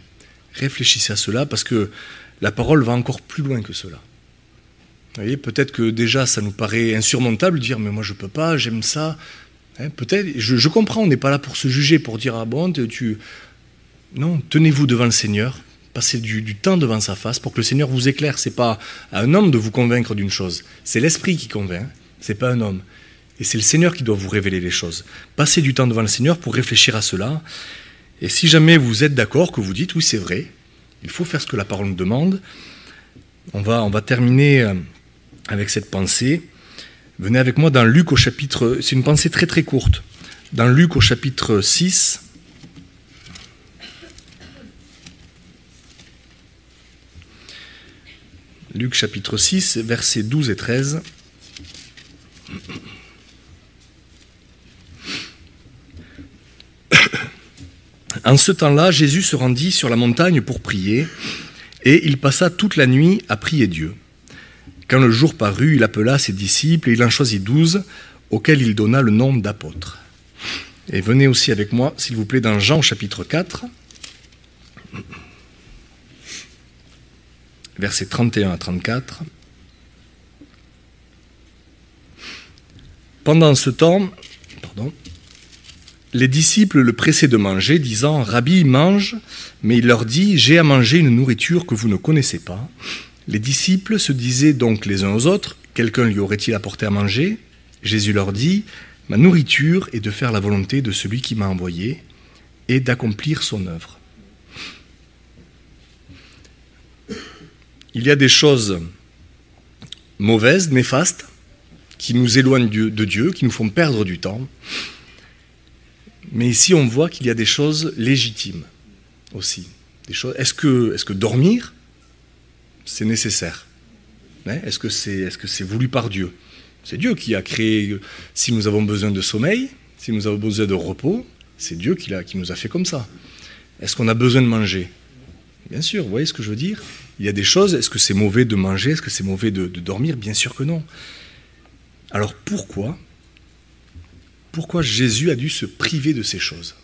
Réfléchissez à cela parce que la parole va encore plus loin que cela. Vous voyez, peut-être que déjà ça nous paraît insurmontable de dire mais moi je ne peux pas, j'aime ça. Peut-être, je comprends, on n'est pas là pour se juger, pour dire ah bon, non, tenez-vous devant le Seigneur, passez du temps devant sa face pour que le Seigneur vous éclaire. C'est pas à un homme de vous convaincre d'une chose, c'est l'Esprit qui convainc, c'est pas un homme. Et c'est le Seigneur qui doit vous révéler les choses. Passez du temps devant le Seigneur pour réfléchir à cela. Et si jamais vous êtes d'accord, que vous dites oui c'est vrai, il faut faire ce que la parole nous demande, on va terminer avec cette pensée. Venez avec moi dans Luc au chapitre... C'est une pensée très très courte. Dans Luc au chapitre 6. Luc chapitre 6, versets 12 et 13. En ce temps-là, Jésus se rendit sur la montagne pour prier, et il passa toute la nuit à prier Dieu. Quand le jour parut, il appela ses disciples et il en choisit 12, auxquels il donna le nom d'apôtres. Et venez aussi avec moi, s'il vous plaît, dans Jean chapitre 4, versets 31 à 34. Pendant ce temps, les disciples le pressaient de manger, disant « Rabbi, mange », mais il leur dit « J'ai à manger une nourriture que vous ne connaissez pas ». Les disciples se disaient donc les uns aux autres, quelqu'un lui aurait-il apporté à manger? Jésus leur dit, ma nourriture est de faire la volonté de celui qui m'a envoyé et d'accomplir son œuvre. Il y a des choses mauvaises, néfastes, qui nous éloignent de Dieu, qui nous font perdre du temps. Mais ici, on voit qu'il y a des choses légitimes aussi. Est-ce que dormir, c'est nécessaire? Est-ce que c'est voulu par Dieu? C'est Dieu qui a créé, si nous avons besoin de sommeil, si nous avons besoin de repos, C'est Dieu qui nous a fait comme ça. Est-ce qu'on a besoin de manger? Bien sûr, vous voyez ce que je veux dire? Il y a des choses, est-ce que c'est mauvais de manger? Est-ce que c'est mauvais de dormir? Bien sûr que non. Alors pourquoi Jésus a dû se priver de ces choses?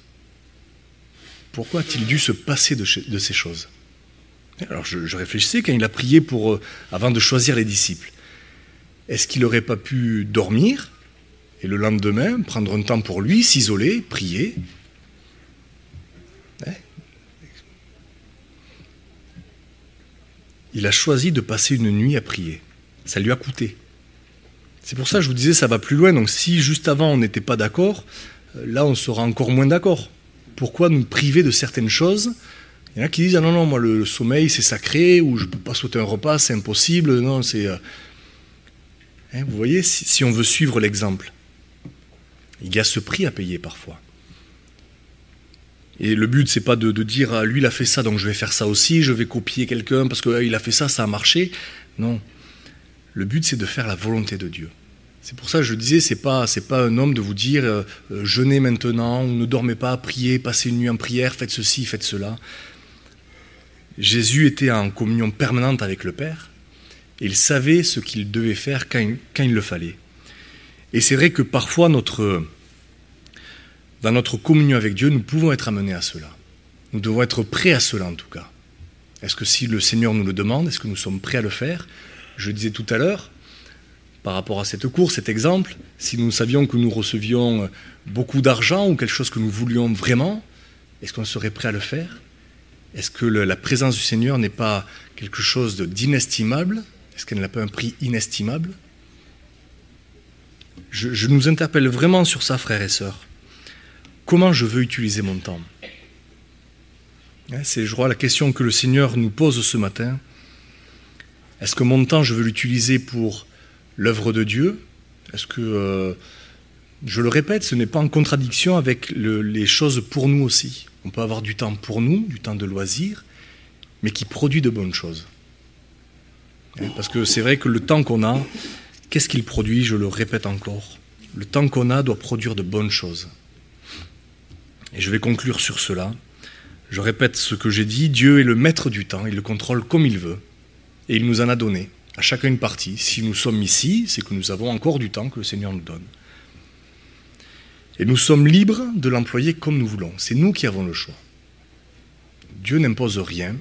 Pourquoi a-t-il dû se passer de ces choses? Alors je réfléchissais quand il a prié avant de choisir les disciples. Est-ce qu'il n'aurait pas pu dormir et le lendemain prendre un temps pour lui, s'isoler, prier? Il a choisi de passer une nuit à prier. Ça lui a coûté. C'est pour ça que je vous disais, ça va plus loin. Donc si juste avant on n'était pas d'accord, là on sera encore moins d'accord. Pourquoi nous priver de certaines choses? Il y en a qui disent, ah non, moi le sommeil c'est sacré, ou je ne peux pas sauter un repas, c'est impossible. Non, c'est... vous voyez, si on veut suivre l'exemple, il y a ce prix à payer parfois. Et le but, c'est pas de dire, ah, lui il a fait ça, donc je vais faire ça aussi, je vais copier quelqu'un parce qu'il a fait ça, ça a marché. Non. Le but, c'est de faire la volonté de Dieu. C'est pour ça que je disais, c'est pas un homme de vous dire, jeûnez maintenant, ou ne dormez pas, priez, passez une nuit en prière, faites ceci, faites cela. Jésus était en communion permanente avec le Père, et il savait ce qu'il devait faire quand il le fallait. Et c'est vrai que parfois, dans notre communion avec Dieu, nous pouvons être amenés à cela. Nous devons être prêts à cela en tout cas. Est-ce que si le Seigneur nous le demande, est-ce que nous sommes prêts à le faire? Je disais tout à l'heure, par rapport à cette course, cet exemple, si nous savions que nous recevions beaucoup d'argent ou quelque chose que nous voulions vraiment, est-ce qu'on serait prêt à le faire? Est-ce que la présence du Seigneur n'est pas quelque chose d'inestimable? Est-ce qu'elle n'a pas un prix inestimable? Je nous interpelle vraiment sur ça, frères et sœurs. Comment je veux utiliser mon temps? C'est, je crois, la question que le Seigneur nous pose ce matin. Est-ce que mon temps, je veux l'utiliser pour l'œuvre de Dieu? Est-ce que, je le répète, ce n'est pas en contradiction avec les choses pour nous aussi. On peut avoir du temps pour nous, du temps de loisir, mais qui produit de bonnes choses. Parce que c'est vrai que le temps qu'on a, qu'est-ce qu'il produit? Je le répète encore. Le temps qu'on a doit produire de bonnes choses. Et je vais conclure sur cela. Je répète ce que j'ai dit, Dieu est le maître du temps, il le contrôle comme il veut. Et il nous en a donné, à chacun une partie. Si nous sommes ici, c'est que nous avons encore du temps que le Seigneur nous donne. Et nous sommes libres de l'employer comme nous voulons. C'est nous qui avons le choix. Dieu n'impose rien,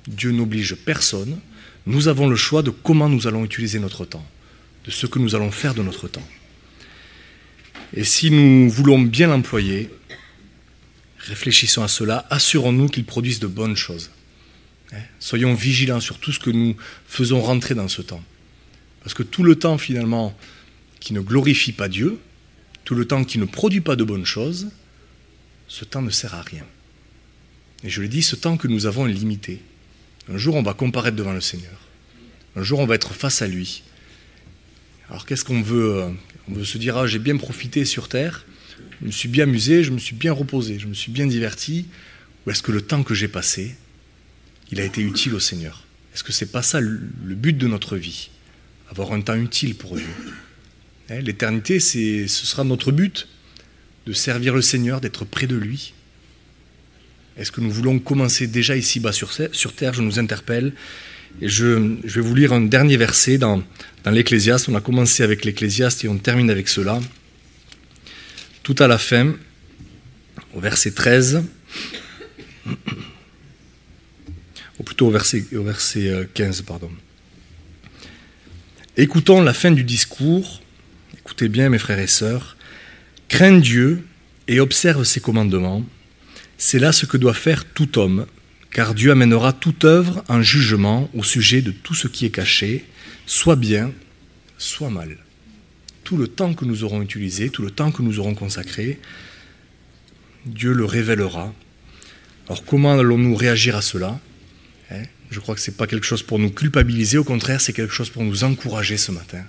Dieu n'oblige personne. Nous avons le choix de comment nous allons utiliser notre temps, de ce que nous allons faire de notre temps. Et si nous voulons bien l'employer, réfléchissons à cela, assurons-nous qu'il produise de bonnes choses. Soyons vigilants sur tout ce que nous faisons rentrer dans ce temps. Parce que tout le temps, finalement, qui ne glorifie pas Dieu, tout le temps qui ne produit pas de bonnes choses, ce temps ne sert à rien. Et je l'ai dit, ce temps que nous avons est limité. Un jour, on va comparaître devant le Seigneur. Un jour, on va être face à lui. Alors, qu'est-ce qu'on veut? On veut se dire, ah, j'ai bien profité sur terre, je me suis bien amusé, je me suis bien reposé, je me suis bien diverti. Ou est-ce que le temps que j'ai passé, il a été utile au Seigneur? Est-ce que ce n'est pas ça le but de notre vie? Avoir un temps utile pour Dieu. L'éternité, ce sera notre but, de servir le Seigneur, d'être près de lui. Est-ce que nous voulons commencer déjà ici-bas sur terre? Je nous interpelle. Et je vais vous lire un dernier verset dans l'Ecclésiaste. On a commencé avec l'Ecclésiaste et on termine avec cela. Tout à la fin, au verset 13, ou plutôt au verset 15, pardon. Écoutons la fin du discours. Écoutez bien, mes frères et sœurs. Crains Dieu et observe ses commandements. C'est là ce que doit faire tout homme, car Dieu amènera toute œuvre en jugement au sujet de tout ce qui est caché, soit bien, soit mal. Tout le temps que nous aurons utilisé, tout le temps que nous aurons consacré, Dieu le révélera. Alors comment allons-nous réagir à cela? Je crois que ce n'est pas quelque chose pour nous culpabiliser, au contraire, c'est quelque chose pour nous encourager ce matin.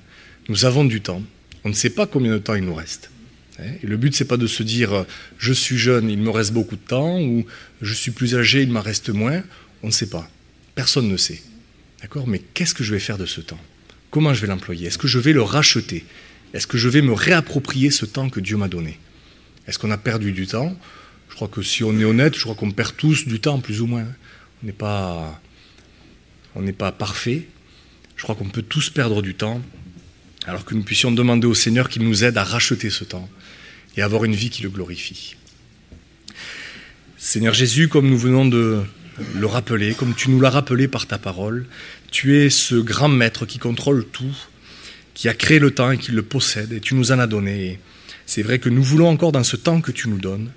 Nous avons du temps, on ne sait pas combien de temps il nous reste. Et le but, ce n'est pas de se dire « je suis jeune, il me reste beaucoup de temps » ou « je suis plus âgé, il m'en reste moins ». On ne sait pas. Personne ne sait. D'accord? Mais qu'est-ce que je vais faire de ce temps? Comment je vais l'employer? Est-ce que je vais le racheter? Est-ce que je vais me réapproprier ce temps que Dieu m'a donné? Est-ce qu'on a perdu du temps? Je crois que si on est honnête, je crois qu'on perd tous du temps, plus ou moins. On n'est pas parfait. Je crois qu'on peut tous perdre du temps, alors que nous puissions demander au Seigneur qu'il nous aide à racheter ce temps et à avoir une vie qui le glorifie. Seigneur Jésus, comme nous venons de le rappeler, comme tu nous l'as rappelé par ta parole, tu es ce grand maître qui contrôle tout, qui a créé le temps et qui le possède, et tu nous en as donné. Et c'est vrai que nous voulons encore, dans ce temps que tu nous donnes,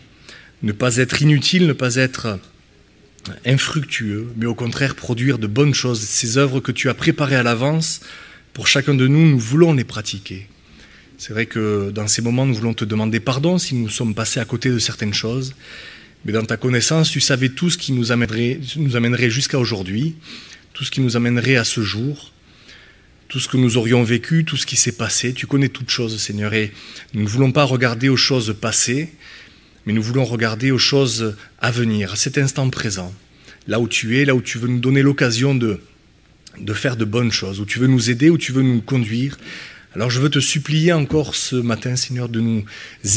ne pas être inutile, ne pas être infructueux, mais au contraire produire de bonnes choses. Ces œuvres que tu as préparées à l'avance, pour chacun de nous, nous voulons les pratiquer. C'est vrai que dans ces moments, nous voulons te demander pardon si nous sommes passés à côté de certaines choses, mais dans ta connaissance, tu savais tout ce qui nous amènerait jusqu'à aujourd'hui, tout ce qui nous amènerait à ce jour, tout ce que nous aurions vécu, tout ce qui s'est passé. Tu connais toutes choses, Seigneur, et nous ne voulons pas regarder aux choses passées, mais nous voulons regarder aux choses à venir, à cet instant présent, là où tu es, là où tu veux nous donner l'occasion de faire de bonnes choses, où tu veux nous aider, où tu veux nous conduire. Alors je veux te supplier encore ce matin, Seigneur, de nous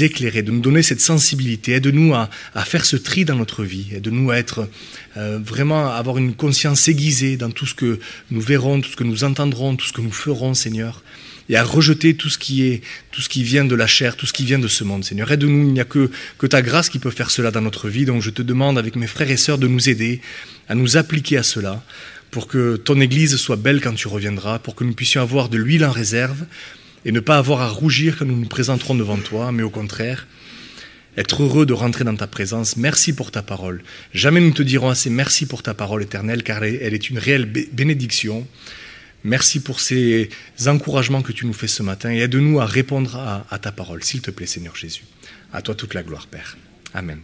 éclairer, de nous donner cette sensibilité, aide-nous à faire ce tri dans notre vie, aide-nous à être vraiment à avoir une conscience aiguisée dans tout ce que nous verrons, tout ce que nous entendrons, tout ce que nous ferons, Seigneur, et à rejeter tout ce qui vient de la chair, tout ce qui vient de ce monde, Seigneur. Aide-nous, il n'y a que ta grâce qui peut faire cela dans notre vie, donc je te demande avec mes frères et sœurs de nous aider à nous appliquer à cela, pour que ton Église soit belle quand tu reviendras, pour que nous puissions avoir de l'huile en réserve et ne pas avoir à rougir quand nous nous présenterons devant toi, mais au contraire, être heureux de rentrer dans ta présence. Merci pour ta parole. Jamais nous te dirons assez merci pour ta parole éternelle, car elle est une réelle bénédiction. Merci pour ces encouragements que tu nous fais ce matin et aide-nous à répondre à ta parole. S'il te plaît, Seigneur Jésus. À toi toute la gloire, Père. Amen.